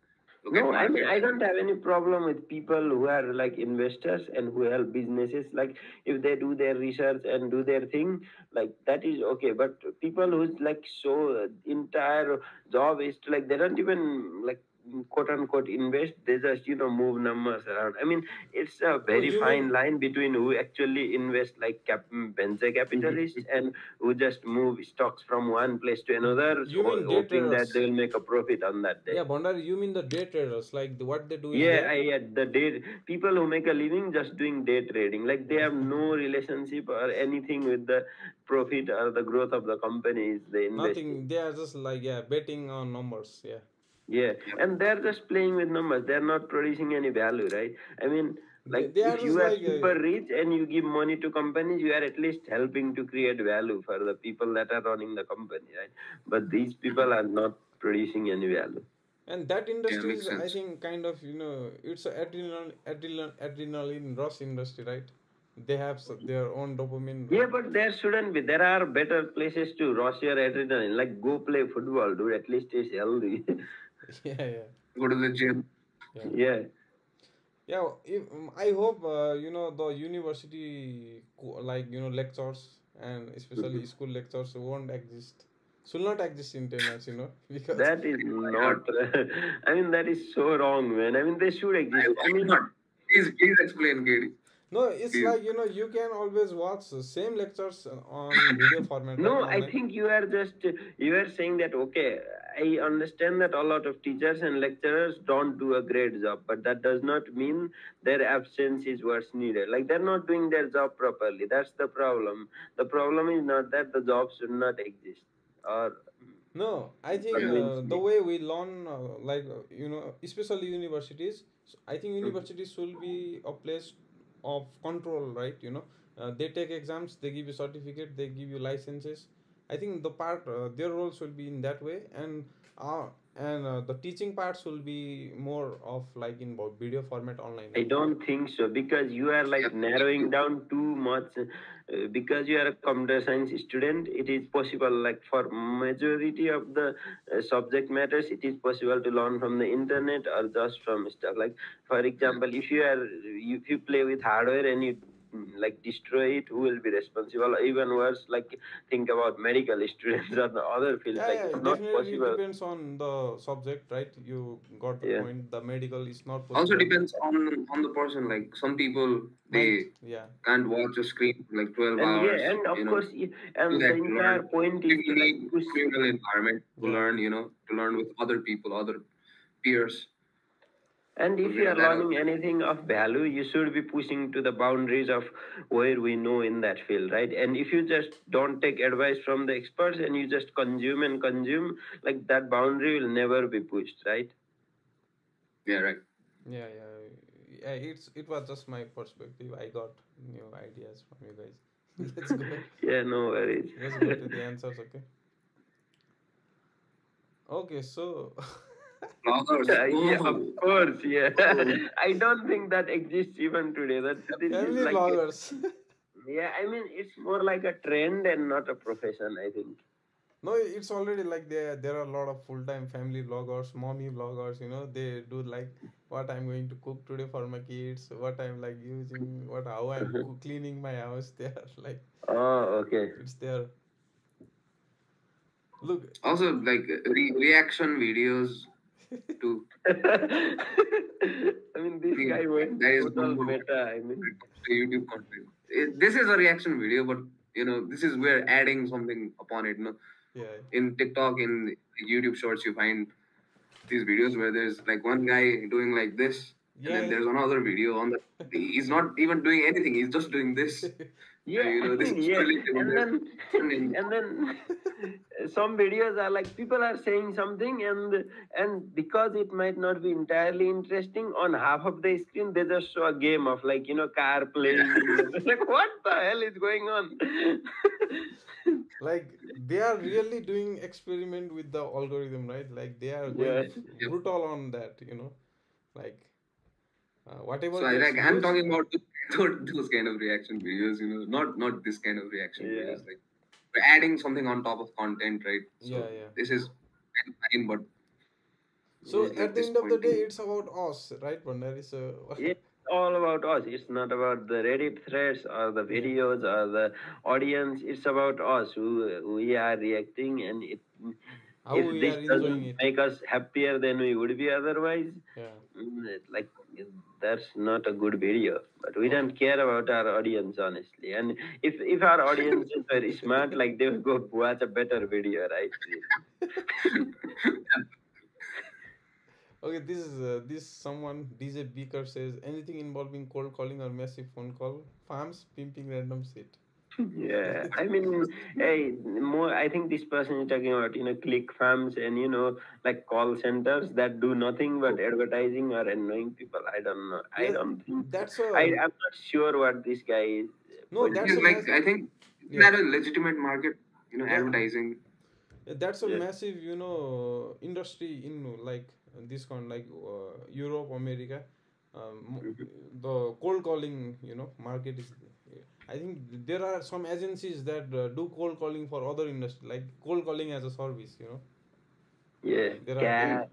[SPEAKER 4] look at
[SPEAKER 2] No, I mean
[SPEAKER 4] market
[SPEAKER 2] I
[SPEAKER 4] and
[SPEAKER 2] don't have any problem with people who are like investors and who help businesses. Like if they do their research and do their thing, like that is okay. But people who's like so entire job is to like they don't even like quote unquote invest. They just move numbers around. I mean it's a
[SPEAKER 1] Oh,
[SPEAKER 2] very
[SPEAKER 1] you
[SPEAKER 2] fine
[SPEAKER 1] mean
[SPEAKER 2] line between who actually invest like venture capitalists and who just move stocks from one place to another,
[SPEAKER 1] you mean day
[SPEAKER 2] hoping that they
[SPEAKER 1] traders?
[SPEAKER 2] will make a profit on that day.
[SPEAKER 1] Yeah, Bondar, you mean the day traders? Like what they do is
[SPEAKER 2] Yeah,
[SPEAKER 1] that?
[SPEAKER 2] the day people who make a living just doing day trading, like they
[SPEAKER 1] Yeah.
[SPEAKER 2] have no relationship or anything with the profit or the growth of the companies they invest in.
[SPEAKER 1] Nothing. They are just like yeah, betting on numbers. Yeah.
[SPEAKER 2] Yeah,
[SPEAKER 4] yep.
[SPEAKER 2] and they're just playing with numbers. They're not producing any value, right? I mean, like
[SPEAKER 1] They are
[SPEAKER 2] if
[SPEAKER 1] just
[SPEAKER 2] you are
[SPEAKER 1] like
[SPEAKER 2] super rich and you give money to companies, you are at least helping to create value for the people that are running the company, right? But these people are not producing any value.
[SPEAKER 1] and that
[SPEAKER 4] Yeah,
[SPEAKER 1] industry
[SPEAKER 4] makes
[SPEAKER 1] is I
[SPEAKER 4] sense.
[SPEAKER 1] think kind of it's a adrenaline rush industry, right? They have their own dopamine.
[SPEAKER 2] Yeah, but there shouldn't be. There are better places to rush your adrenaline. Like go play football, dude. At least it's healthy.
[SPEAKER 1] Yeah, yeah,
[SPEAKER 4] Go to the gym.
[SPEAKER 1] yeah.
[SPEAKER 2] Yeah.
[SPEAKER 1] Yeah, if, I hope the university like lectures and especially
[SPEAKER 2] Mhm.
[SPEAKER 1] school lectures won't exist. Should not exist in 10 years, because
[SPEAKER 2] That is
[SPEAKER 4] Why not?
[SPEAKER 2] not. I mean, that is so wrong, man. I mean, they should exist. I
[SPEAKER 4] Why
[SPEAKER 2] mean,
[SPEAKER 4] not? Please explain, Katie.
[SPEAKER 1] no, it's
[SPEAKER 4] Please.
[SPEAKER 1] like you can always watch the same lectures on video format, right,
[SPEAKER 2] no, I
[SPEAKER 1] online.
[SPEAKER 2] think you are saying that okay. I understand that a lot of teachers and lecturers don't do a great job, but that does not mean their absence is what's needed. Like they're not doing their job properly. That's the problem. The problem is not that the job should not exist, or
[SPEAKER 1] No, I think
[SPEAKER 4] Yeah.
[SPEAKER 2] convince
[SPEAKER 1] the
[SPEAKER 2] me.
[SPEAKER 1] way we learn, especially universities, I think
[SPEAKER 2] Mhm.
[SPEAKER 1] universities should be a place of control, right? They take exams, they give you certificate, they give you licenses. I think their role should be in that way, and the teaching part should be more of like in video format online,
[SPEAKER 2] I
[SPEAKER 1] right?
[SPEAKER 2] don't think so because you are
[SPEAKER 4] Yeah,
[SPEAKER 2] like
[SPEAKER 4] me
[SPEAKER 2] narrowing
[SPEAKER 4] too.
[SPEAKER 2] down too much. Because you are a computer science student, it is possible. Like for majority of the subject matters, it is possible to learn from the internet or just from stuff. Like for
[SPEAKER 4] Yeah.
[SPEAKER 2] example, if you play with hardware and you like destroy it, who will be responsible? Even worse, like think about medical students or the other fields.
[SPEAKER 1] Yeah,
[SPEAKER 2] Like
[SPEAKER 1] yeah,
[SPEAKER 2] it's not
[SPEAKER 1] definitely it
[SPEAKER 2] possible.
[SPEAKER 1] depends on the subject, right? You got the
[SPEAKER 2] Yeah.
[SPEAKER 1] point. The medical is not
[SPEAKER 4] Also
[SPEAKER 1] possible.
[SPEAKER 4] depends on the person. Like some people,
[SPEAKER 1] Mind,
[SPEAKER 4] they
[SPEAKER 1] yeah.
[SPEAKER 4] can't watch a screen for like 12
[SPEAKER 2] And yeah,
[SPEAKER 4] hours.
[SPEAKER 2] and of course,
[SPEAKER 4] Do
[SPEAKER 2] and the
[SPEAKER 4] that to
[SPEAKER 2] entire
[SPEAKER 4] learn.
[SPEAKER 2] point is to
[SPEAKER 4] People
[SPEAKER 2] like
[SPEAKER 4] need
[SPEAKER 2] push.
[SPEAKER 4] communal environment to
[SPEAKER 1] Yeah,
[SPEAKER 4] learn. To learn with other people, other peers.
[SPEAKER 2] And
[SPEAKER 4] So
[SPEAKER 2] if you are
[SPEAKER 4] that
[SPEAKER 2] learning anything of value, you should be pushing to the boundaries of where we know in that field, right? And if you just don't take advice from the experts and you just consume and consume, like that boundary will never be pushed, right?
[SPEAKER 4] yeah, right.
[SPEAKER 1] yeah, yeah. Yeah, it was just my perspective. I got new ideas from you guys. Let's go.
[SPEAKER 2] Yeah, no worries.
[SPEAKER 1] Let's go to the answers. Okay. Okay. So
[SPEAKER 4] Bloggers.
[SPEAKER 2] Yeah, of
[SPEAKER 4] Oh,
[SPEAKER 2] course. Yeah,
[SPEAKER 4] oh.
[SPEAKER 2] I don't think that exists even today. That this is
[SPEAKER 1] family
[SPEAKER 2] like,
[SPEAKER 1] vloggers.
[SPEAKER 2] yeah, I mean, it's more like a trend and not a profession, I think.
[SPEAKER 1] No, it's already like there are a lot of full time family vloggers, mommy vloggers. They do like what I'm going to cook today for my kids, what I'm like using, what how I'm cleaning my house. They are like
[SPEAKER 2] Oh, okay.
[SPEAKER 1] it's there. Look,
[SPEAKER 4] Also, like reaction videos to
[SPEAKER 2] I mean, this guy went
[SPEAKER 4] that is one
[SPEAKER 2] total
[SPEAKER 4] more
[SPEAKER 2] meta. I mean,
[SPEAKER 4] to YouTube content. This is a reaction video, but this is where adding something upon it.
[SPEAKER 1] yeah,
[SPEAKER 4] In TikTok, in YouTube Shorts, you find these videos where there's like one guy doing like this, and then
[SPEAKER 1] yeah,
[SPEAKER 4] there's another video on the. He's not even doing anything. He's just doing this.
[SPEAKER 2] yeah,
[SPEAKER 4] This is
[SPEAKER 2] yeah,
[SPEAKER 4] relatable.
[SPEAKER 2] and
[SPEAKER 4] There's
[SPEAKER 2] then
[SPEAKER 4] and
[SPEAKER 2] and then some videos are like people are saying something, and because it might not be entirely interesting, on half of the screen they just show a game of like car playing. Like what the hell is going on?
[SPEAKER 1] like they are really doing experiment with the algorithm, right? Like they are going
[SPEAKER 2] Yeah,
[SPEAKER 4] Yep.
[SPEAKER 1] brutal on that, like whatever
[SPEAKER 4] So
[SPEAKER 1] gets
[SPEAKER 4] I'm
[SPEAKER 1] views.
[SPEAKER 4] talking about those kind of reaction videos. Not this kind of reaction
[SPEAKER 2] yeah.
[SPEAKER 4] videos. Like we're adding something on top of content, right?
[SPEAKER 1] Yeah,
[SPEAKER 4] So
[SPEAKER 1] yeah.
[SPEAKER 4] this is fine, but
[SPEAKER 1] So
[SPEAKER 4] like
[SPEAKER 1] at the end of the day,
[SPEAKER 4] disappointing.
[SPEAKER 1] it's about us, right, Bandari? So
[SPEAKER 2] It's all about us. It's not about the Reddit threads or the
[SPEAKER 1] yeah,
[SPEAKER 2] videos or the audience. It's about us who we are reacting, and
[SPEAKER 1] how
[SPEAKER 2] if
[SPEAKER 1] we
[SPEAKER 2] this
[SPEAKER 1] are enjoying
[SPEAKER 2] doesn't
[SPEAKER 1] it.
[SPEAKER 2] make us happier than we would be otherwise,
[SPEAKER 1] Yeah.
[SPEAKER 2] like that's not a good video. But we
[SPEAKER 1] Okay.
[SPEAKER 2] don't care about our audience honestly. And if our audience is very smart, like they will go watch a better video, right?
[SPEAKER 1] Okay, this someone DJ Beaker says anything involving cold calling or massive phone call, farms pimping random shit.
[SPEAKER 2] Yeah, I mean, hey, more. I think this person is talking about click farms and like call centers that do nothing but advertising or annoying people. I don't know. I
[SPEAKER 1] Yeah,
[SPEAKER 2] don't think.
[SPEAKER 1] that's
[SPEAKER 2] I'm not sure what this guy is
[SPEAKER 1] no,
[SPEAKER 2] pointing
[SPEAKER 1] that's
[SPEAKER 4] Because
[SPEAKER 1] a
[SPEAKER 2] to.
[SPEAKER 4] like
[SPEAKER 1] mass.
[SPEAKER 4] I think you
[SPEAKER 1] Yeah,
[SPEAKER 4] had a legitimate market,
[SPEAKER 1] yeah,
[SPEAKER 4] advertising.
[SPEAKER 1] that's a
[SPEAKER 2] Yeah.
[SPEAKER 1] massive, industry in like this kind like Europe, America.
[SPEAKER 2] Mhm.
[SPEAKER 1] The cold calling, market is. I think there are some agencies that do cold calling for other industry, like cold calling as a service.
[SPEAKER 2] Yeah,
[SPEAKER 1] There are
[SPEAKER 2] cat.
[SPEAKER 1] very.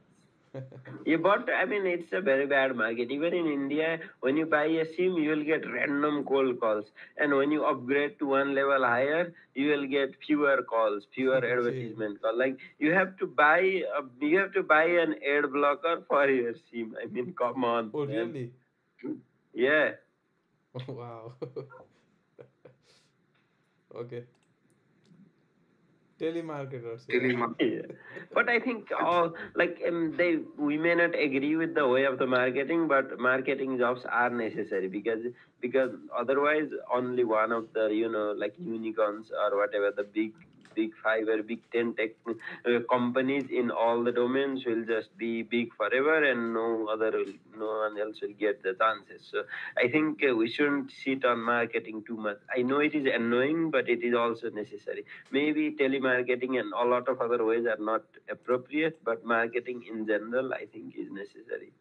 [SPEAKER 2] Yeah, but I mean, it's a very bad market. Even in India, when you buy a SIM, you will get random cold calls. And when you upgrade to one level higher, you will get fewer calls, fewer
[SPEAKER 1] Okay.
[SPEAKER 2] advertisement calls. Like you have to buy an ad blocker for your SIM. I mean, come on,
[SPEAKER 1] Oh,
[SPEAKER 2] man.
[SPEAKER 1] really?
[SPEAKER 2] Yeah.
[SPEAKER 1] Wow. Okay. Telemarketers, yeah.
[SPEAKER 4] Telemarketing.
[SPEAKER 2] Yeah. But I think all like they we may not agree with the way of the marketing, but marketing jobs are necessary because otherwise only one of the like unicorns or whatever the big five or big 10 tech companies in all the domains will just be big forever, and no one else will get the chances. So I think we shouldn't sit on marketing too much. I know it is annoying, but it is also necessary. Maybe telemarketing and a lot of other ways are not appropriate, but marketing in general, I think, is necessary.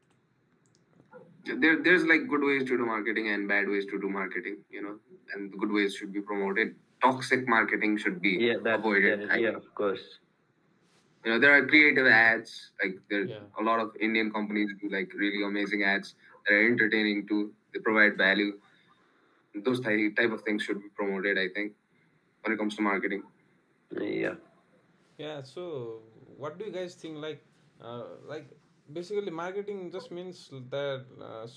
[SPEAKER 4] There's like good ways to do marketing and bad ways to do marketing, and the good ways should be promoted. Toxic marketing should be
[SPEAKER 2] Yeah,
[SPEAKER 4] avoided.
[SPEAKER 2] yeah, of course.
[SPEAKER 4] There are creative ads. Like there,
[SPEAKER 1] Yeah.
[SPEAKER 4] a lot of Indian companies do like really amazing ads that are entertaining too. They provide value. Those type of things should be promoted, I think, when it comes to marketing.
[SPEAKER 2] Yeah.
[SPEAKER 1] Yeah, so what do you guys think? Like basically, marketing just means that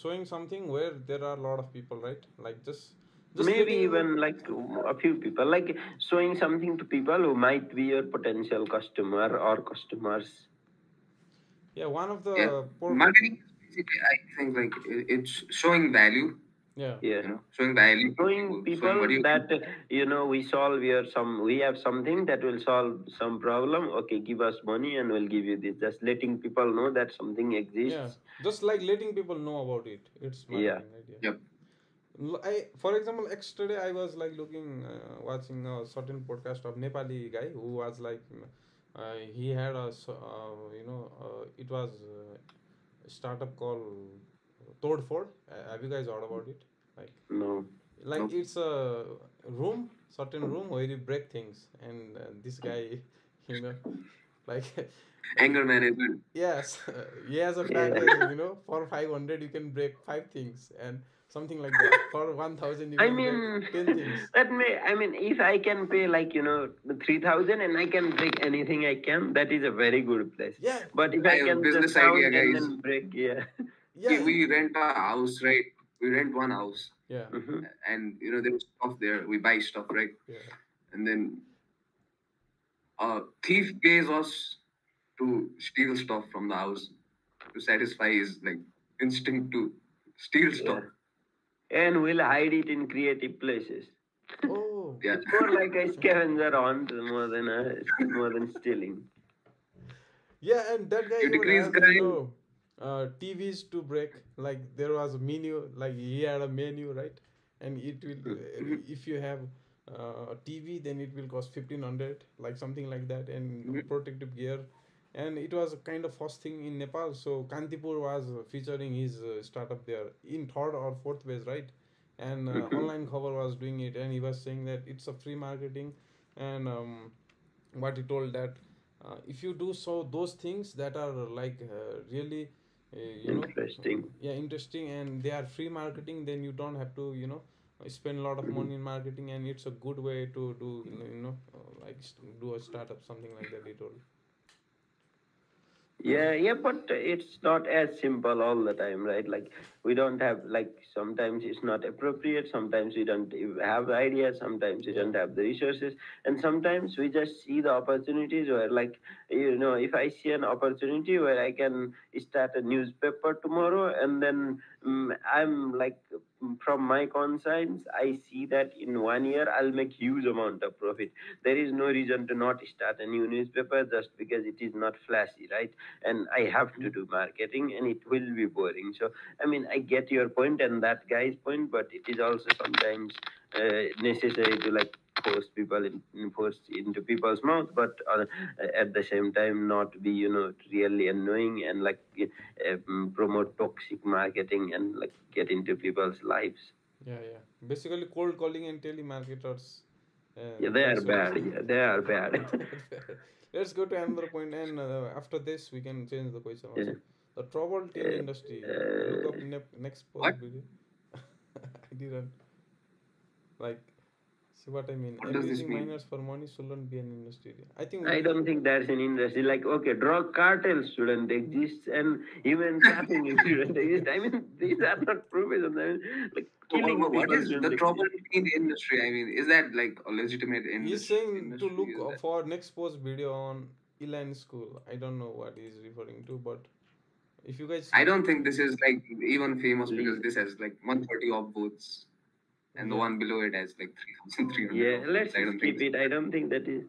[SPEAKER 1] showing something where there are a lot of people, right? Like just
[SPEAKER 2] Maybe
[SPEAKER 1] letting.
[SPEAKER 2] even like a few people, like showing something to people who might be your potential customer or customers.
[SPEAKER 1] Yeah, one of
[SPEAKER 4] Yeah,
[SPEAKER 1] the
[SPEAKER 4] marketing basically, I think like it's showing value.
[SPEAKER 1] yeah,
[SPEAKER 2] Yeah.
[SPEAKER 4] Showing value to
[SPEAKER 2] Showing
[SPEAKER 4] people, showing what
[SPEAKER 2] people
[SPEAKER 4] you.
[SPEAKER 2] that we have something that will solve some problem. Okay, give us money and we'll give you this. Just letting people know that something
[SPEAKER 1] yeah,
[SPEAKER 2] exists.
[SPEAKER 1] just like letting people know about it. It's
[SPEAKER 2] Yeah.
[SPEAKER 1] marketing, right? Yeah.
[SPEAKER 4] Yep.
[SPEAKER 1] For example, yesterday I was like watching a certain podcast of Nepali guy who was like, he had it was a startup called Todford. Have you guys heard about it? Like,
[SPEAKER 2] No.
[SPEAKER 1] like
[SPEAKER 4] Nope.
[SPEAKER 1] it's a certain room where you break things, and this guy, you know, like, like
[SPEAKER 4] Anger management.
[SPEAKER 1] yes, he has a fact
[SPEAKER 2] Yeah.
[SPEAKER 1] that for 500 you can break five things and something like that. For 1,000 you
[SPEAKER 2] I
[SPEAKER 1] can break
[SPEAKER 2] mean,
[SPEAKER 1] 10 things.
[SPEAKER 2] that may. I mean, if I can pay like 3,000 and I can break anything I can, that is a very good place.
[SPEAKER 1] Yeah,
[SPEAKER 2] But if
[SPEAKER 4] I
[SPEAKER 2] I
[SPEAKER 4] have a
[SPEAKER 2] can just
[SPEAKER 4] business idea,
[SPEAKER 2] count and
[SPEAKER 4] guys.
[SPEAKER 2] then break, yeah.
[SPEAKER 1] yeah,
[SPEAKER 4] We rent a house, right? We rent one house,
[SPEAKER 1] yeah,
[SPEAKER 2] Hmm.
[SPEAKER 4] and there's stuff there. We buy stuff, right?
[SPEAKER 1] yeah.
[SPEAKER 4] And then a thief pays us to steal stuff from the house to satisfy his like instinct to steal
[SPEAKER 2] Yeah.
[SPEAKER 4] stuff.
[SPEAKER 2] And we'll hide it in creative places.
[SPEAKER 1] Oh,
[SPEAKER 4] Yeah,
[SPEAKER 2] It's more like a scavenger hunt more than stealing.
[SPEAKER 1] yeah, and that guy
[SPEAKER 4] you
[SPEAKER 1] even
[SPEAKER 4] decrease
[SPEAKER 1] has
[SPEAKER 4] crime.
[SPEAKER 1] TVs to break. Like there was a menu, like he had a menu, right? And it will,
[SPEAKER 4] Mhm,
[SPEAKER 1] if you have TV, then it will cost 1,500, like something like that, and
[SPEAKER 4] mhm,
[SPEAKER 1] protective gear. And it was a kind of first thing in Nepal. So Kantipur was featuring his startup there in third or fourth base, right? And
[SPEAKER 2] Hmm.
[SPEAKER 1] online cover was doing it, and he was saying that it's a free marketing, and what he told that if you do so those things that are like really you know
[SPEAKER 2] Interesting.
[SPEAKER 1] yeah, interesting, and they are free marketing, then you don't have to spend a lot of
[SPEAKER 2] Mhm.
[SPEAKER 1] money in marketing, and it's a good way to do like do a startup, something like that he told.
[SPEAKER 2] Yeah, yeah, but it's not as simple all the time, right? Like we don't have like sometimes it's not appropriate, sometimes we don't have the idea, sometimes we
[SPEAKER 1] Yeah.
[SPEAKER 2] don't have the resources, and sometimes we just see the opportunities where if I see an opportunity where I can start a newspaper tomorrow, and then I'm like from my conscience, I see that in 1 year I'll make huge amount of profit. There is no reason to not start a new newspaper just because it is not flashy, right? And I have to do marketing and it will be boring. So, I mean, I get your point and that guy's point, but it is also sometimes necessary to like force into people's mouth, but at the same time not be really annoying and like promote toxic marketing and like get into people's lives.
[SPEAKER 1] Yeah, yeah, basically cold calling and telemarketers,
[SPEAKER 2] Yeah, they are
[SPEAKER 1] that's what.
[SPEAKER 2] bad. Yeah, they are bad.
[SPEAKER 1] Let's go to another point, and after this we can change the question
[SPEAKER 2] Yeah.
[SPEAKER 1] also. The travel teen industry. Look
[SPEAKER 2] Uh,
[SPEAKER 1] up next post
[SPEAKER 4] What?
[SPEAKER 1] video. I didn't like. See what I mean?
[SPEAKER 4] What does this
[SPEAKER 1] Abusing
[SPEAKER 4] mean?
[SPEAKER 1] minors for money shouldn't be an industry. I think we
[SPEAKER 2] I
[SPEAKER 1] can.
[SPEAKER 2] don't think that's an industry. Like, okay, drug cartels shouldn't exist and human trafficking shouldn't exist. I mean, these are not professions. I mean, like,
[SPEAKER 4] So
[SPEAKER 2] killing
[SPEAKER 4] what
[SPEAKER 2] people
[SPEAKER 4] is the
[SPEAKER 2] shouldn't
[SPEAKER 4] trouble
[SPEAKER 2] exist.
[SPEAKER 4] in industry? I mean, is that like a legitimate
[SPEAKER 1] He's
[SPEAKER 4] industry?
[SPEAKER 1] saying to
[SPEAKER 4] Industry
[SPEAKER 1] look
[SPEAKER 4] is that?
[SPEAKER 1] for next post video on Elan School. I don't know what he's referring to, but if you guys,
[SPEAKER 4] I don't think this is like even famous because
[SPEAKER 2] Please.
[SPEAKER 4] this has like 130 upvotes, and the
[SPEAKER 1] yeah,
[SPEAKER 4] one below it has like 3,300
[SPEAKER 2] Yeah, let's
[SPEAKER 4] upvotes. I don't think
[SPEAKER 2] skip
[SPEAKER 4] this.
[SPEAKER 2] it. I don't think that is.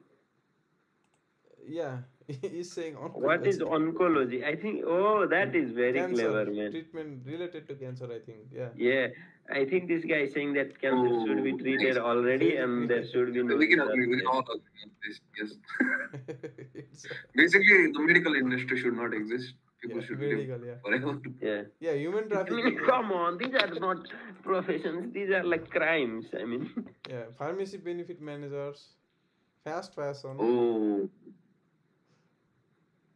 [SPEAKER 1] yeah, he's saying
[SPEAKER 2] What is
[SPEAKER 1] oncology,
[SPEAKER 2] oncology? I think, oh, that is very
[SPEAKER 1] cancer
[SPEAKER 2] clever, man.
[SPEAKER 1] treatment related to cancer. I think, yeah,
[SPEAKER 2] Yeah, I think this guy is saying that cancer should be
[SPEAKER 4] Oh,
[SPEAKER 2] treated
[SPEAKER 4] nice.
[SPEAKER 2] already
[SPEAKER 1] very
[SPEAKER 2] and there should be no
[SPEAKER 4] We can agree.
[SPEAKER 2] research
[SPEAKER 4] We can
[SPEAKER 2] there.
[SPEAKER 4] all agree on this. Yes.
[SPEAKER 1] it's
[SPEAKER 4] Basically, the medical industry should not exist. People
[SPEAKER 1] yeah,
[SPEAKER 4] should live
[SPEAKER 1] medical, yeah,
[SPEAKER 4] forever.
[SPEAKER 2] Yeah.
[SPEAKER 1] yeah, human
[SPEAKER 2] I mean,
[SPEAKER 1] trafficking, yeah,
[SPEAKER 2] come on, these are not professions, these are like crimes. I mean,
[SPEAKER 1] yeah, pharmacy benefit managers, fast fashion,
[SPEAKER 4] Oh,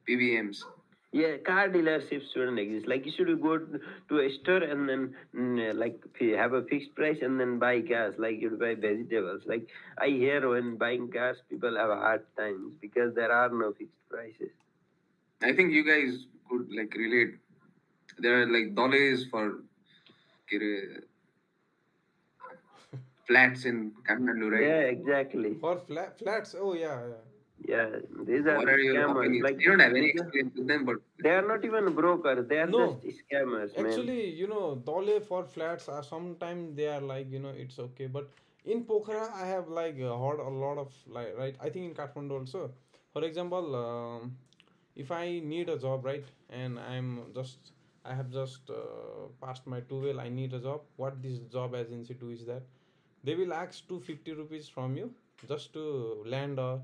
[SPEAKER 4] PBMs.
[SPEAKER 2] yeah, car dealerships shouldn't exist. Like, you should go to a store and then have a fixed price and then buy cars, like you buy vegetables. Like, I hear when buying cars, people have hard times because there are no fixed prices.
[SPEAKER 4] I think you guys could like relate. There are like dollars for kire- flats in Kathmandu, right?
[SPEAKER 2] Yeah, exactly.
[SPEAKER 1] for flats. Oh yeah, yeah.
[SPEAKER 2] Yeah, these are
[SPEAKER 4] What
[SPEAKER 2] the
[SPEAKER 4] are your
[SPEAKER 2] scammers.
[SPEAKER 4] opinions?
[SPEAKER 2] Like,
[SPEAKER 4] I don't have any
[SPEAKER 2] these are,
[SPEAKER 4] experience with them, but
[SPEAKER 2] they are not even brokers, they are just
[SPEAKER 1] No,
[SPEAKER 2] scammers, man.
[SPEAKER 1] actually, Dole for flats are sometimes they are like, it's okay. But in Pokhara, I have like heard a lot of like, right? I think in Kathmandu also. For example, if I need a job, right, and I'm just I have just passed my 12. I need a job. What this job agency do is that they will ask 250 rupees from you just to land a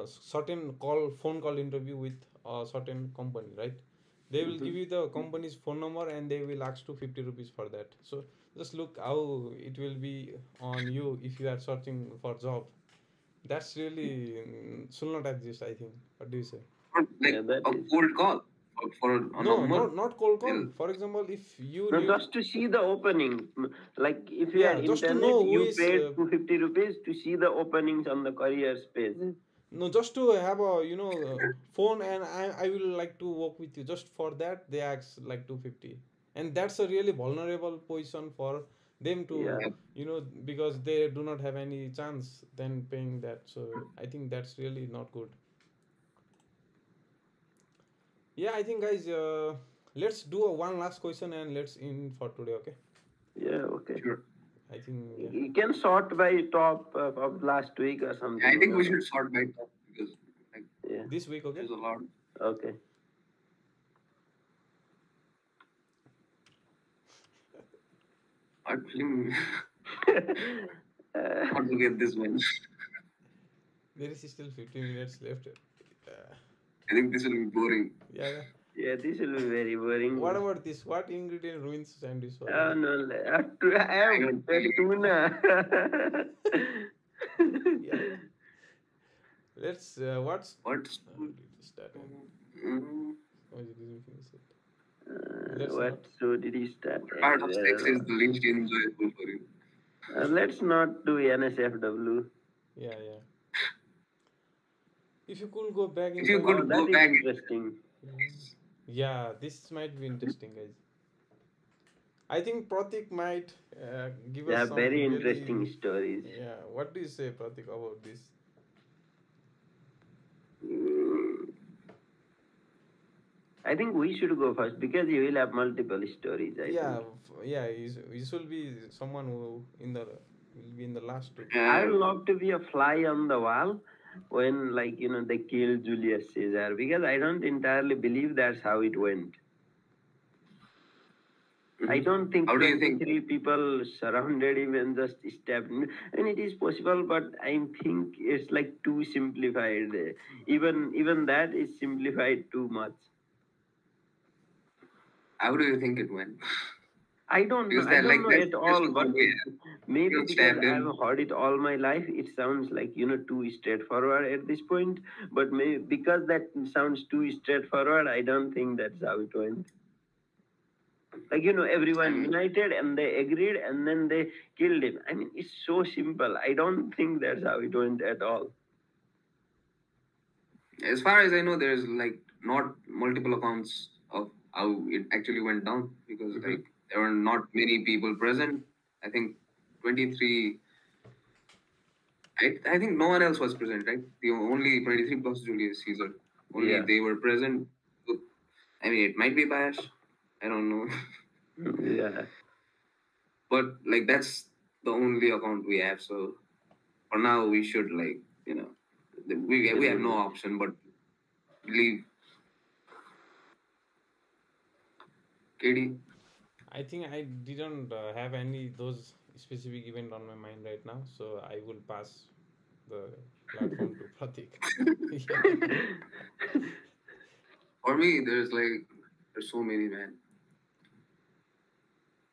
[SPEAKER 1] certain phone call interview with a certain company, right? They will give
[SPEAKER 2] Mhm.
[SPEAKER 1] you the company's phone number and they will ask 250 rupees for that. So just look how it will be on you if you are searching for job. That's really should not exist, I think. What do you say?
[SPEAKER 4] Or like
[SPEAKER 2] Yeah, that
[SPEAKER 4] a
[SPEAKER 2] is.
[SPEAKER 4] cold call for a
[SPEAKER 1] No,
[SPEAKER 4] number.
[SPEAKER 1] not cold call.
[SPEAKER 4] Then
[SPEAKER 1] For example, if you
[SPEAKER 2] No,
[SPEAKER 1] need,
[SPEAKER 2] just to see the opening. Like if you had
[SPEAKER 1] yeah, just to
[SPEAKER 2] internet,
[SPEAKER 1] know who
[SPEAKER 2] you
[SPEAKER 1] is
[SPEAKER 2] paid 250 rupees to see the openings on the careers page.
[SPEAKER 1] no, just to have a phone, and I will like to work with you. Just for that, they ask like 250, and that's a really vulnerable position for them to
[SPEAKER 2] Yeah.
[SPEAKER 4] yeah,
[SPEAKER 1] because they do not have any chance then paying that. So I think that's really not good. Yeah, I think guys, let's do a one last question and let's in for today. Okay,
[SPEAKER 2] Yeah. Okay.
[SPEAKER 4] sure.
[SPEAKER 1] I think yeah,
[SPEAKER 2] You can sort by top of last week or
[SPEAKER 4] Yeah, I
[SPEAKER 2] something.
[SPEAKER 4] think we should sort by top because like
[SPEAKER 2] Yeah.
[SPEAKER 1] this week. Okay.
[SPEAKER 4] there's a lot.
[SPEAKER 2] Okay.
[SPEAKER 4] Art film.
[SPEAKER 2] Uh,
[SPEAKER 4] Not to get this one.
[SPEAKER 1] There is still 15 minutes left.
[SPEAKER 4] I think this will be boring.
[SPEAKER 1] Yeah, yeah.
[SPEAKER 2] yeah, this will be very boring.
[SPEAKER 1] What about this? What ingredient ruins sandwich for
[SPEAKER 2] Oh
[SPEAKER 1] you?
[SPEAKER 2] no, I
[SPEAKER 4] I
[SPEAKER 2] have
[SPEAKER 4] don't
[SPEAKER 2] said
[SPEAKER 4] really.
[SPEAKER 2] tuna.
[SPEAKER 1] Yeah, yeah. Let's. What's.
[SPEAKER 4] What's food?
[SPEAKER 1] Start.
[SPEAKER 4] Mm,
[SPEAKER 1] Oh, you didn't finish it. Let's not.
[SPEAKER 2] What so did he start
[SPEAKER 4] part of sex is
[SPEAKER 2] anywhere?
[SPEAKER 4] the least enjoyable for you.
[SPEAKER 2] Let's not do NSFW.
[SPEAKER 1] Yeah, yeah. If you could go back
[SPEAKER 4] If
[SPEAKER 1] in
[SPEAKER 4] you
[SPEAKER 1] time.
[SPEAKER 2] Oh,
[SPEAKER 4] could
[SPEAKER 2] that
[SPEAKER 4] go
[SPEAKER 2] is
[SPEAKER 4] back,
[SPEAKER 2] interesting.
[SPEAKER 1] Yeah, this might be interesting, guys. I think Pratik might give
[SPEAKER 2] They
[SPEAKER 1] us
[SPEAKER 2] have
[SPEAKER 1] some
[SPEAKER 2] very
[SPEAKER 1] really.
[SPEAKER 2] interesting stories.
[SPEAKER 1] Yeah, what do you say, Pratik, about this?
[SPEAKER 4] mm,
[SPEAKER 2] I think we should go first because you will have multiple stories. I
[SPEAKER 1] Yeah,
[SPEAKER 2] think.
[SPEAKER 1] yeah. You should be someone who will be in the last two.
[SPEAKER 2] I
[SPEAKER 4] uh,
[SPEAKER 2] would love to be a fly on the wall when, like, they killed Julius Caesar because I don't entirely believe that's how it went. I
[SPEAKER 4] mhm.
[SPEAKER 2] don't think
[SPEAKER 4] How do you think?
[SPEAKER 2] 23 people surrounded him and just stabbed him. And it is possible, but I think it's like too simplified. Even that is simplified too much.
[SPEAKER 4] How do you think it went?
[SPEAKER 2] I don't know.
[SPEAKER 4] Because
[SPEAKER 2] I
[SPEAKER 4] that
[SPEAKER 2] don't
[SPEAKER 4] like
[SPEAKER 2] know
[SPEAKER 4] that's
[SPEAKER 2] at
[SPEAKER 4] the best
[SPEAKER 2] all, but
[SPEAKER 4] account we have.
[SPEAKER 2] maybe
[SPEAKER 4] People
[SPEAKER 2] because
[SPEAKER 4] stabbed
[SPEAKER 2] I've
[SPEAKER 4] him.
[SPEAKER 2] heard it all my life, it sounds like too straightforward at this point. But maybe because that sounds too straightforward, I don't think that's how it went. Like
[SPEAKER 4] I
[SPEAKER 2] everyone
[SPEAKER 4] mean,
[SPEAKER 2] united and they agreed and then they killed him. I mean, it's so simple. I don't think that's how it went at all.
[SPEAKER 4] as far as I know, there's like not multiple accounts of how it actually went down because
[SPEAKER 2] Mhm.
[SPEAKER 4] like there were not many people present. I think 23. I think no one else was present, right? The only 23 plus Julius Caesar. Only
[SPEAKER 2] Yeah.
[SPEAKER 4] they were present. So, I mean, it might be biased. I don't know.
[SPEAKER 2] Yeah.
[SPEAKER 4] But like that's the only account we have. So for now, we should we have no
[SPEAKER 2] Believe
[SPEAKER 4] option but believe KD.
[SPEAKER 1] I think I didn't have any those specific event on my mind right now, so I will pass the platform to Pratik. Yeah.
[SPEAKER 2] it.
[SPEAKER 4] For me, there's so many, man.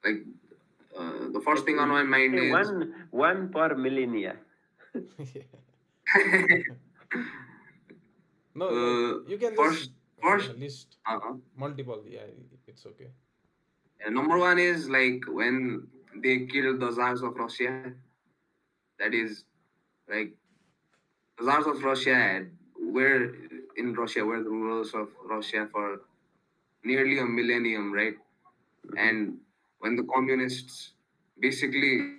[SPEAKER 4] Like the first
[SPEAKER 2] Like
[SPEAKER 4] thing on my mind
[SPEAKER 2] say
[SPEAKER 4] is
[SPEAKER 2] one per millennia.
[SPEAKER 1] Yeah. No, you can just
[SPEAKER 4] first first
[SPEAKER 1] list
[SPEAKER 4] uh,
[SPEAKER 1] multiple. Yeah, it's okay.
[SPEAKER 4] number one is like when they killed the Tsars of Russia. That is like the Tsars of Russia were in Russia, were the rulers of Russia for nearly a millennium, right?
[SPEAKER 2] Mhm.
[SPEAKER 4] And when the communists basically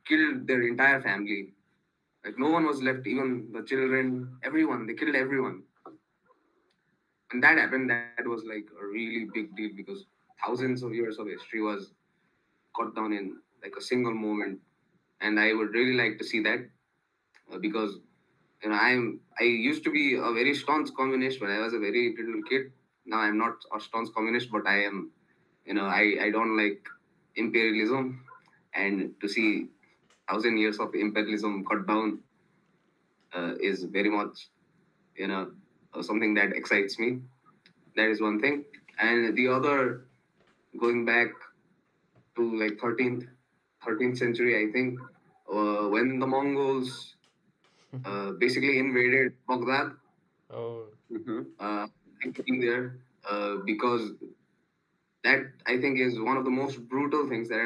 [SPEAKER 4] killed their entire family, like no one was left, even the children, everyone, they killed everyone. When that happened, that was like a really big deal because thousands of years of history was cut down in like a single moment. And I would really like to see that because I used to be a very staunch communist when I was a very little kid. Now I'm not a staunch communist, but I am I don't like imperialism, and to see 1,000 years of imperialism cut down is very much you know something that excites me. That is one thing, and the other, going back to like 13th century, I think, when the Mongols basically invaded Baghdad.
[SPEAKER 1] Oh,
[SPEAKER 4] I'm putting there because that, I think, is one of the most brutal things that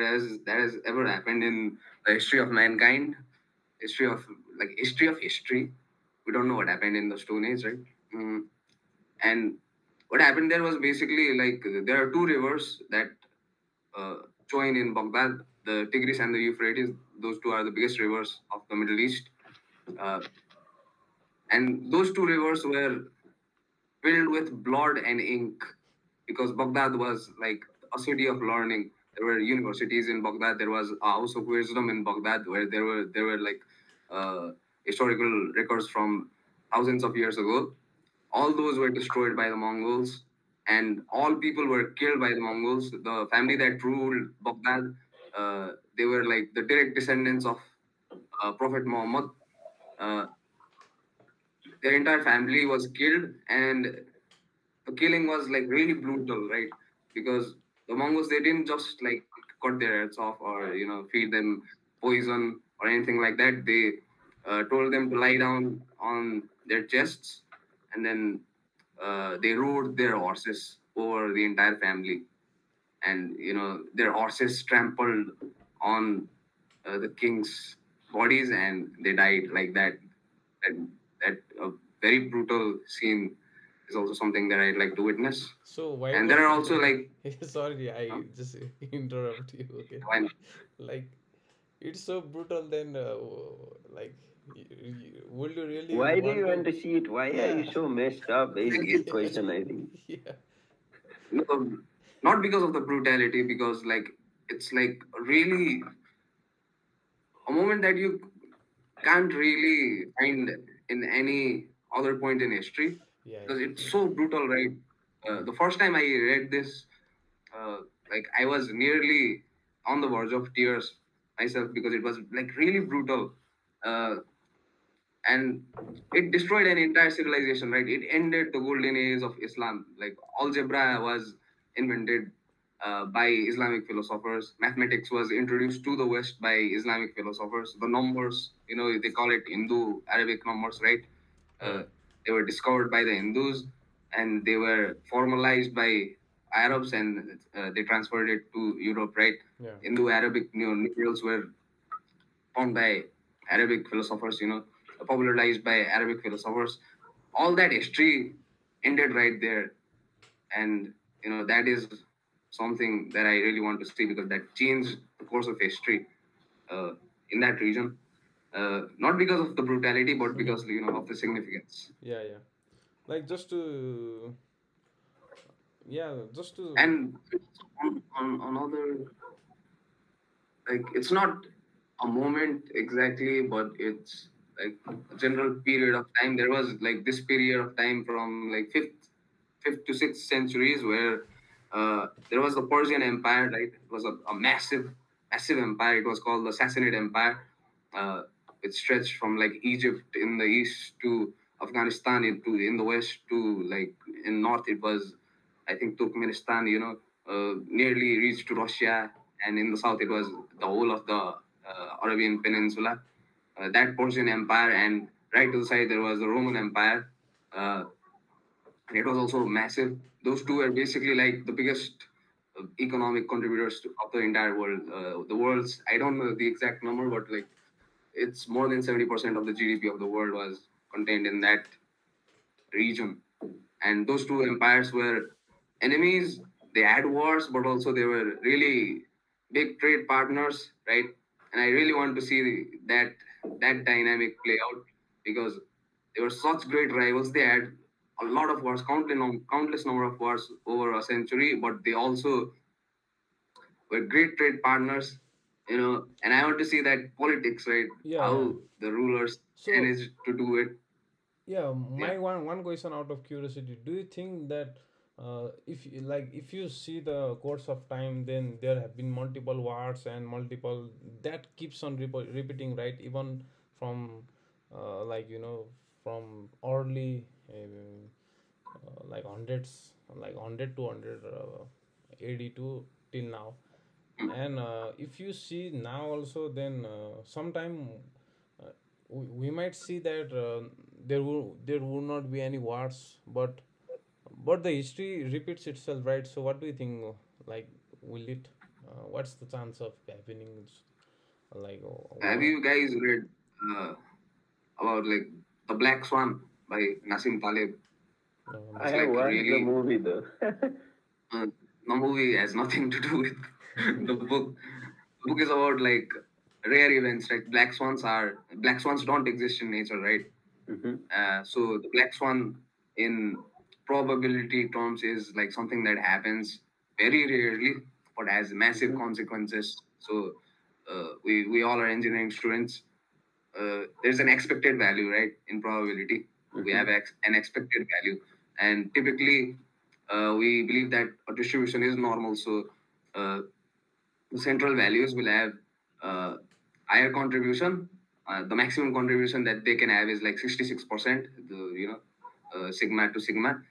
[SPEAKER 4] has ever happened in the history of mankind, history of history of history. We don't know what happened in the Stone Age, right? Mm. And what happened there was basically like there are two rivers that uh, join in Baghdad, the Tigris and the Euphrates. Those two are the biggest rivers of the Middle East. Uh, and those two rivers were filled with blood and ink because Baghdad was like a city of learning. There were universities in Baghdad. There was a house of wisdom in Baghdad where there were like uh, historical records from thousands of years ago. All those were destroyed by the Mongols, and all people were killed by the Mongols. The family that ruled Baghdad, they were like the direct descendants of Prophet Muhammad. Uh, their entire family was killed, and the killing was like really brutal, right? Because the Mongols, they didn't just like cut their heads off or feed them poison or anything like that. They told them to lie down on their chests, and then they rode their horses over the entire family, and their horses trampled on the king's bodies, and they died like that. That very brutal scene is also something that I'd like to witness.
[SPEAKER 1] so why
[SPEAKER 4] And
[SPEAKER 1] was
[SPEAKER 4] there are also like,
[SPEAKER 1] sorry,
[SPEAKER 4] huh?
[SPEAKER 1] I just interrupt you. Okay,
[SPEAKER 4] Why not?
[SPEAKER 1] like it's so brutal. Then, like, would you really
[SPEAKER 2] Why do
[SPEAKER 1] want
[SPEAKER 2] you want
[SPEAKER 1] to?
[SPEAKER 2] to see it? Why are you
[SPEAKER 1] Yeah,
[SPEAKER 2] so messed up? Is
[SPEAKER 4] Like
[SPEAKER 2] this question, I think.
[SPEAKER 1] yeah,
[SPEAKER 4] no, not because of the brutality, because like it's like really a moment that you can't really find in any other point in history
[SPEAKER 1] yeah,
[SPEAKER 4] because
[SPEAKER 1] yeah.
[SPEAKER 4] it's so brutal, right? The first time I read this, like I was nearly on the verge of tears myself because it was like really brutal. Uh, and it destroyed an entire civilization, right? It ended the golden age of Islam. Like algebra was invented by Islamic philosophers. Mathematics was introduced to the West by Islamic philosophers. The numbers, they call it Hindu Arabic numbers, right?
[SPEAKER 1] Yeah,
[SPEAKER 4] Uh, they were discovered by the Hindus, and they were formalized by Arabs, and they transferred it to Europe, right?
[SPEAKER 1] yeah.
[SPEAKER 4] Hindu Arabic numerals were found by Arabic philosophers, popularized by Arabic philosophers. All that history ended right there. And, that is something that I really want to see because that changed the course of history uh, in that region. Not because of the brutality, but because, of the significance.
[SPEAKER 1] Yeah, yeah. Like just to, yeah, just to,
[SPEAKER 4] And on another, like, it's not a moment exactly, but it's like a general period of time. There was like this period of time from like fifth to sixth centuries where there was the Persian Empire, right? It was a massive empire. It was called the Sassanid Empire. Uh, it stretched from like Egypt in the east to Afghanistan in the west to like in north. It was, I think, Turkmenistan. Nearly reached to Russia, and in the south it was the whole of the Arabian Peninsula. That Persian Empire, and right to the side there was the Roman Empire. Uh, and it was also massive. Those two are basically like the biggest economic contributors of the entire world. The world's, I don't know the exact number, but like it's more than 70% of the GDP of the world was contained in that region. And those two empires were enemies. They had wars, but also they were really big trade partners, right? And I really want to see that dynamic play out because they were such great rivals. They had a lot of wars, countless number of wars over a century, but they also were great trade partners. And I want to see that politics, right?
[SPEAKER 1] yeah, yeah.
[SPEAKER 4] How the rulers
[SPEAKER 1] So,
[SPEAKER 4] managed to do it.
[SPEAKER 1] yeah,
[SPEAKER 4] Yeah.
[SPEAKER 1] my one question out of curiosity, do you think that if you see the course of time, then there have been multiple wars and multiple that keeps on repeating, right? Even from like from early like hundreds, like 100 to 100 AD to till now. And if you see now also, then sometime uh, we might see that there will not be any wars, but the history repeats itself, right? So what do you think? Like, will it? What's the chance of happening? Like,
[SPEAKER 4] Have you guys read uh, about like the Black Swan by Nassim Taleb?
[SPEAKER 2] I
[SPEAKER 4] It's
[SPEAKER 1] no.
[SPEAKER 2] have
[SPEAKER 4] like
[SPEAKER 2] watched the
[SPEAKER 4] really
[SPEAKER 2] movie though.
[SPEAKER 4] the movie has nothing to do with the book. The book is about like rare events, right? Black swans don't exist in nature, right?
[SPEAKER 2] Hmm.
[SPEAKER 4] So the black swan in probability terms is like something that happens very rarely, but has massive
[SPEAKER 2] Hmm.
[SPEAKER 4] consequences. So we all are engineering students. There's an expected value, right? In probability, we
[SPEAKER 2] Hmm.
[SPEAKER 4] have an expected value, and typically we believe that a distribution is normal. So uh, the central values will have uh, higher contribution. The maximum contribution that they can have is like 66%. The sigma to sigma,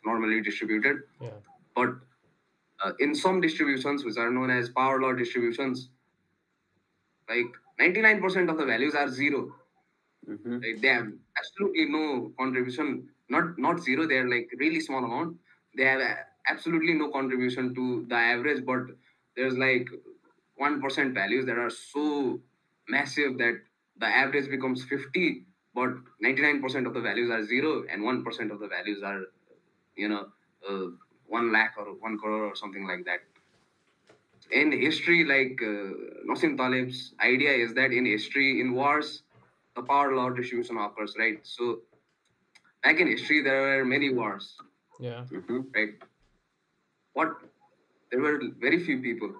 [SPEAKER 4] normally distributed.
[SPEAKER 1] Yeah.
[SPEAKER 4] But in some distributions, which are known as power law distributions, like 99% of the values are zero.
[SPEAKER 2] Hmm.
[SPEAKER 4] Right? They have absolutely no contribution. Not zero. They are like really small amount. They have absolutely no contribution to the average. But there's like 1% values that are so massive that the average becomes 50. But 99% of the values are zero, and 1% of the values are you know uh, 1 lakh or 1 crore or something like that. In history, like Nassim Taleb's idea is that in history, in wars, the power law distribution occurs, right? So back in history, there were many wars,
[SPEAKER 1] Yeah.
[SPEAKER 2] Hmm.
[SPEAKER 4] right? What there were very few people,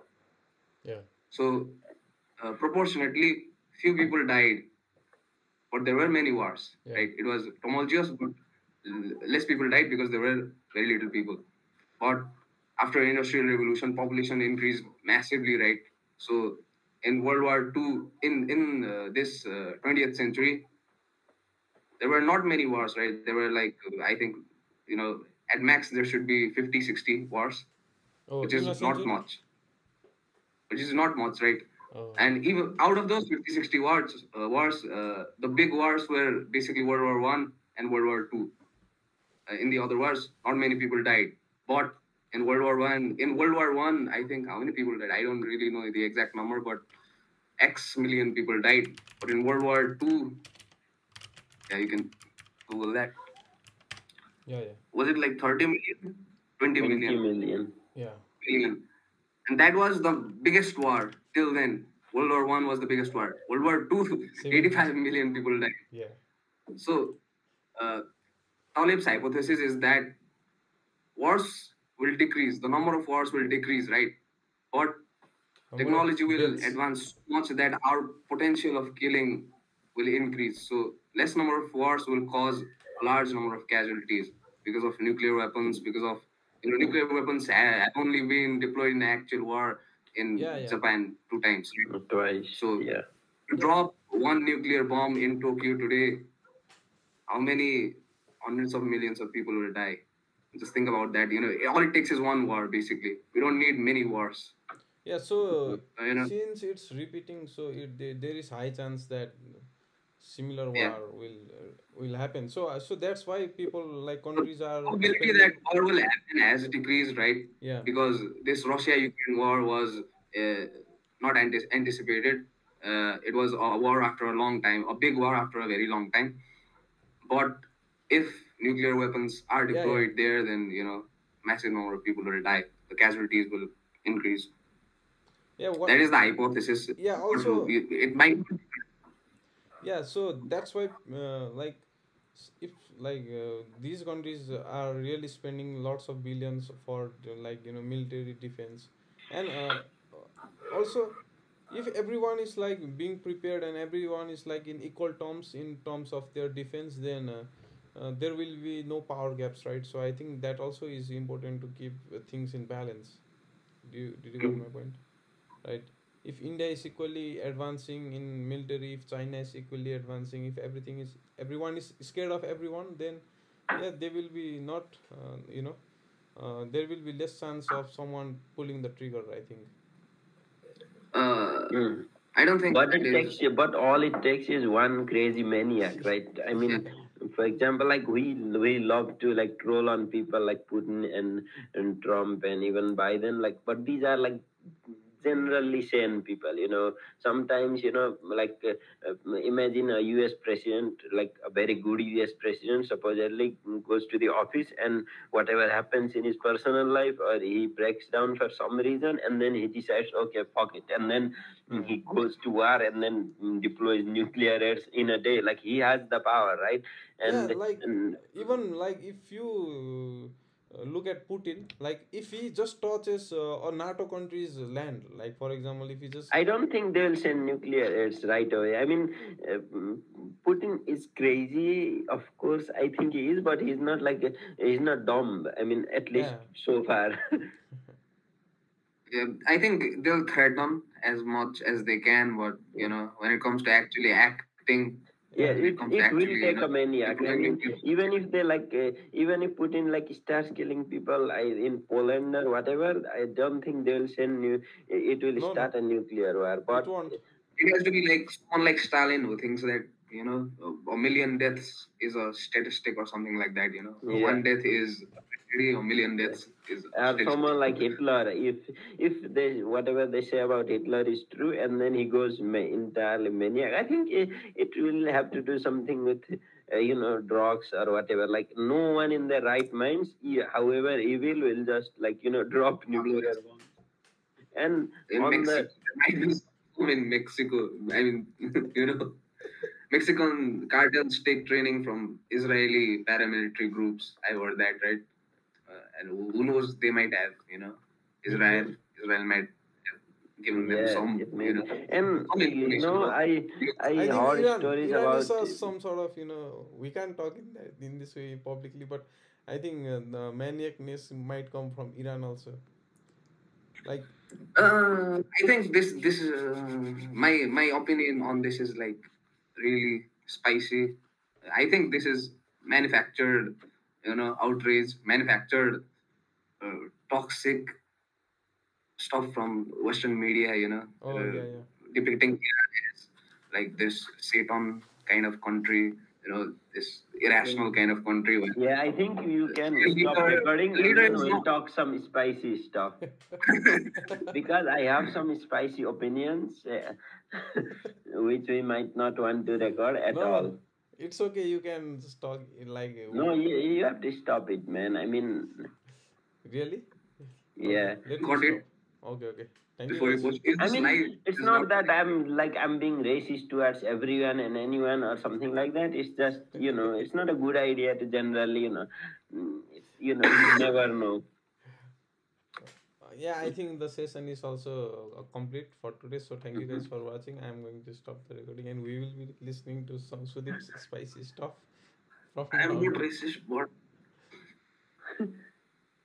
[SPEAKER 1] Yeah.
[SPEAKER 4] so proportionately few people died, but there were many wars,
[SPEAKER 1] Yeah.
[SPEAKER 4] right? It was tumultuous, but less people died because there were very little people. But after industrial revolution, population increased massively, right? So in World War II, in this 20th century, there were not many wars, right? There were like I think at max there should be 50, 60 wars,
[SPEAKER 1] Oh,
[SPEAKER 4] which
[SPEAKER 1] in
[SPEAKER 4] is
[SPEAKER 1] a
[SPEAKER 4] not
[SPEAKER 1] century.
[SPEAKER 4] much, which is not much, right?
[SPEAKER 1] Oh.
[SPEAKER 4] And even out of those 50, 60 wars, the big wars were basically World War I and World War II. In the other wars, not many people died. But in World War I, I think how many people died? I don't really know the exact number, but X million people died. But in World War II, yeah, you can Google that.
[SPEAKER 1] Yeah. Yeah.
[SPEAKER 4] Was it like 30 million, 20
[SPEAKER 2] 20
[SPEAKER 4] million,
[SPEAKER 2] million.
[SPEAKER 1] Yeah.
[SPEAKER 4] million? And that was the biggest war till then. World War I was the biggest war. World War II,
[SPEAKER 1] 70.
[SPEAKER 4] 85 million people died.
[SPEAKER 1] Yeah.
[SPEAKER 4] So, uh, Taleb's hypothesis is that wars will decrease, the number of wars will decrease, right? But
[SPEAKER 1] Number of
[SPEAKER 4] technology will
[SPEAKER 1] deaths.
[SPEAKER 4] advance so much that our potential of killing will increase. So less number of wars will cause a large number of casualties because of nuclear weapons, because of nuclear weapons have only been deployed in actual war in
[SPEAKER 1] Yeah. Yeah.
[SPEAKER 4] Japan 2 times. Right?
[SPEAKER 2] Twice.
[SPEAKER 4] So
[SPEAKER 2] Yeah.
[SPEAKER 4] to
[SPEAKER 1] Yeah.
[SPEAKER 4] drop one nuclear bomb in Tokyo today, how many hundreds of millions of people will die? Just think about that. All it takes is one war, basically. We don't need many wars.
[SPEAKER 1] Yeah. So
[SPEAKER 4] You know,
[SPEAKER 1] since it's repeating, so there is high chance that similar
[SPEAKER 4] yeah.
[SPEAKER 1] war will happen. So that's why people, like,
[SPEAKER 4] So
[SPEAKER 1] countries are
[SPEAKER 4] probability that
[SPEAKER 1] spending.
[SPEAKER 4] war will happen has decreased, right?
[SPEAKER 1] Yeah.
[SPEAKER 4] Because this Russia-Ukraine war was not anticipated. It was a war after a long time, a big war after a very long time. But if nuclear weapons are
[SPEAKER 1] Yeah. Yeah.
[SPEAKER 4] deployed there, then massive number of people will die. The casualties will increase.
[SPEAKER 1] Yeah.
[SPEAKER 4] That
[SPEAKER 1] What?
[SPEAKER 4] is the hypothesis.
[SPEAKER 1] Yeah.
[SPEAKER 4] But
[SPEAKER 1] Also,
[SPEAKER 4] it might.
[SPEAKER 1] yeah. So that's why, like, if like these countries are really spending lots of billions for like military defense, and also, if everyone is like being prepared and everyone is like in equal terms in terms of their defense, then there will be no power gaps, right? So I think that also is important to keep things in balance. Did you got my point? Right? If India is equally advancing in military, if China is equally advancing, if everyone is scared of everyone, then yeah, they will be not, there will be less chance of someone pulling the trigger, I think.
[SPEAKER 4] Uh,
[SPEAKER 2] Mm.
[SPEAKER 4] I don't think
[SPEAKER 2] But it
[SPEAKER 4] there's.
[SPEAKER 2] takes, but all it takes is one crazy maniac, right? I
[SPEAKER 4] Yeah.
[SPEAKER 2] mean, for example, like we love to like troll on people like Putin and Trump and even Biden, like, but these are like generally sane people, you know. Sometimes, you know, like imagine a US president, like a very good US president supposedly goes to the office, and whatever happens in his personal life, or he breaks down for some reason, and then he decides, okay, fuck it, and then
[SPEAKER 1] Yeah.
[SPEAKER 2] he goes to war and then deploys nuclear arms in a day. Like, he has the power, right?
[SPEAKER 1] Yeah,
[SPEAKER 2] and,
[SPEAKER 1] like
[SPEAKER 2] and
[SPEAKER 1] even like if you look at Putin, like if he just touches a NATO country's land, like for example, if he just
[SPEAKER 2] I don't think they will send nuclear arms right away. I mean, uh, Putin is crazy. Of course, I think he is, but he's not like he's not dumb. I mean, at least
[SPEAKER 1] yeah,
[SPEAKER 2] so far.
[SPEAKER 4] Yeah, I think they'll threaten as much as they can, but when it comes to actually acting,
[SPEAKER 2] Yeah,
[SPEAKER 1] yeah,
[SPEAKER 4] when it comes to
[SPEAKER 2] it will
[SPEAKER 4] actually,
[SPEAKER 2] take a maniac. I
[SPEAKER 4] deploying
[SPEAKER 2] mean,
[SPEAKER 4] nuclear.
[SPEAKER 2] even if they like, even if Putin like starts killing people in Poland or whatever, I don't think they will send new. It will
[SPEAKER 1] no, no,
[SPEAKER 2] start a nuclear war.
[SPEAKER 1] it
[SPEAKER 2] But
[SPEAKER 1] won't.
[SPEAKER 4] It has to be like someone like Stalin who thinks that a million deaths is a statistic or something like that.
[SPEAKER 2] yeah,
[SPEAKER 4] One death is a tragedy, a million deaths is a
[SPEAKER 2] or
[SPEAKER 4] statistic.
[SPEAKER 2] someone like Hitler, if they whatever they say about Hitler is true, and then he goes entirely maniac, I think it will have to do something with drugs or whatever. Like, no one in their right minds, however evil, will just like drop nuclear bombs. And
[SPEAKER 4] In
[SPEAKER 2] on the
[SPEAKER 4] Mexico, there might be some in Mexico. I mean, Mexican cartels take training from Israeli paramilitary groups. I heard that, right? And who knows? They might have, Israel.
[SPEAKER 1] Maybe.
[SPEAKER 4] Israel might have given them
[SPEAKER 2] yeah,
[SPEAKER 4] some,
[SPEAKER 2] it may be. And
[SPEAKER 4] some information.
[SPEAKER 2] I
[SPEAKER 1] I think
[SPEAKER 2] heard stories
[SPEAKER 1] Iran is
[SPEAKER 2] about.
[SPEAKER 1] some sort of, we can't talk in this way publicly, but I think the maniacness might come from Iran also. Like,
[SPEAKER 4] I think this my opinion on this is like really spicy. I think this is manufactured, outrage, manufactured, toxic stuff from Western media.
[SPEAKER 1] oh yeah, yeah,
[SPEAKER 4] Depicting Iran as like this Satan kind of country. This irrational kind of country. Where
[SPEAKER 2] Yeah, I think you can stop recording,
[SPEAKER 4] the
[SPEAKER 2] and
[SPEAKER 4] leader
[SPEAKER 2] then
[SPEAKER 4] is
[SPEAKER 2] we'll
[SPEAKER 4] not.
[SPEAKER 2] talk some spicy stuff, because I have some spicy opinions, which we might not want to record at
[SPEAKER 1] no, no,
[SPEAKER 2] all.
[SPEAKER 1] it's okay. You can just talk like
[SPEAKER 2] No, you have to stop it, man. I mean,
[SPEAKER 1] really. Okay,
[SPEAKER 2] yeah.
[SPEAKER 1] let me
[SPEAKER 4] Got
[SPEAKER 1] stop.
[SPEAKER 4] it
[SPEAKER 1] Okay, okay. Thank you,
[SPEAKER 4] before you
[SPEAKER 1] guys.
[SPEAKER 4] post. Is
[SPEAKER 2] I
[SPEAKER 4] this live?
[SPEAKER 2] mean, it's
[SPEAKER 4] It's not.
[SPEAKER 2] not that I'm being racist towards everyone and anyone or something like that. It's just, it's not a good idea to generally, you never know.
[SPEAKER 1] Yeah, I think the session is also complete for today. So thank you guys for watching. I am going to stop the recording, and we will be listening to some Sudeep's spicy stuff from
[SPEAKER 4] I am
[SPEAKER 1] now
[SPEAKER 4] not
[SPEAKER 1] on.
[SPEAKER 4] racist, but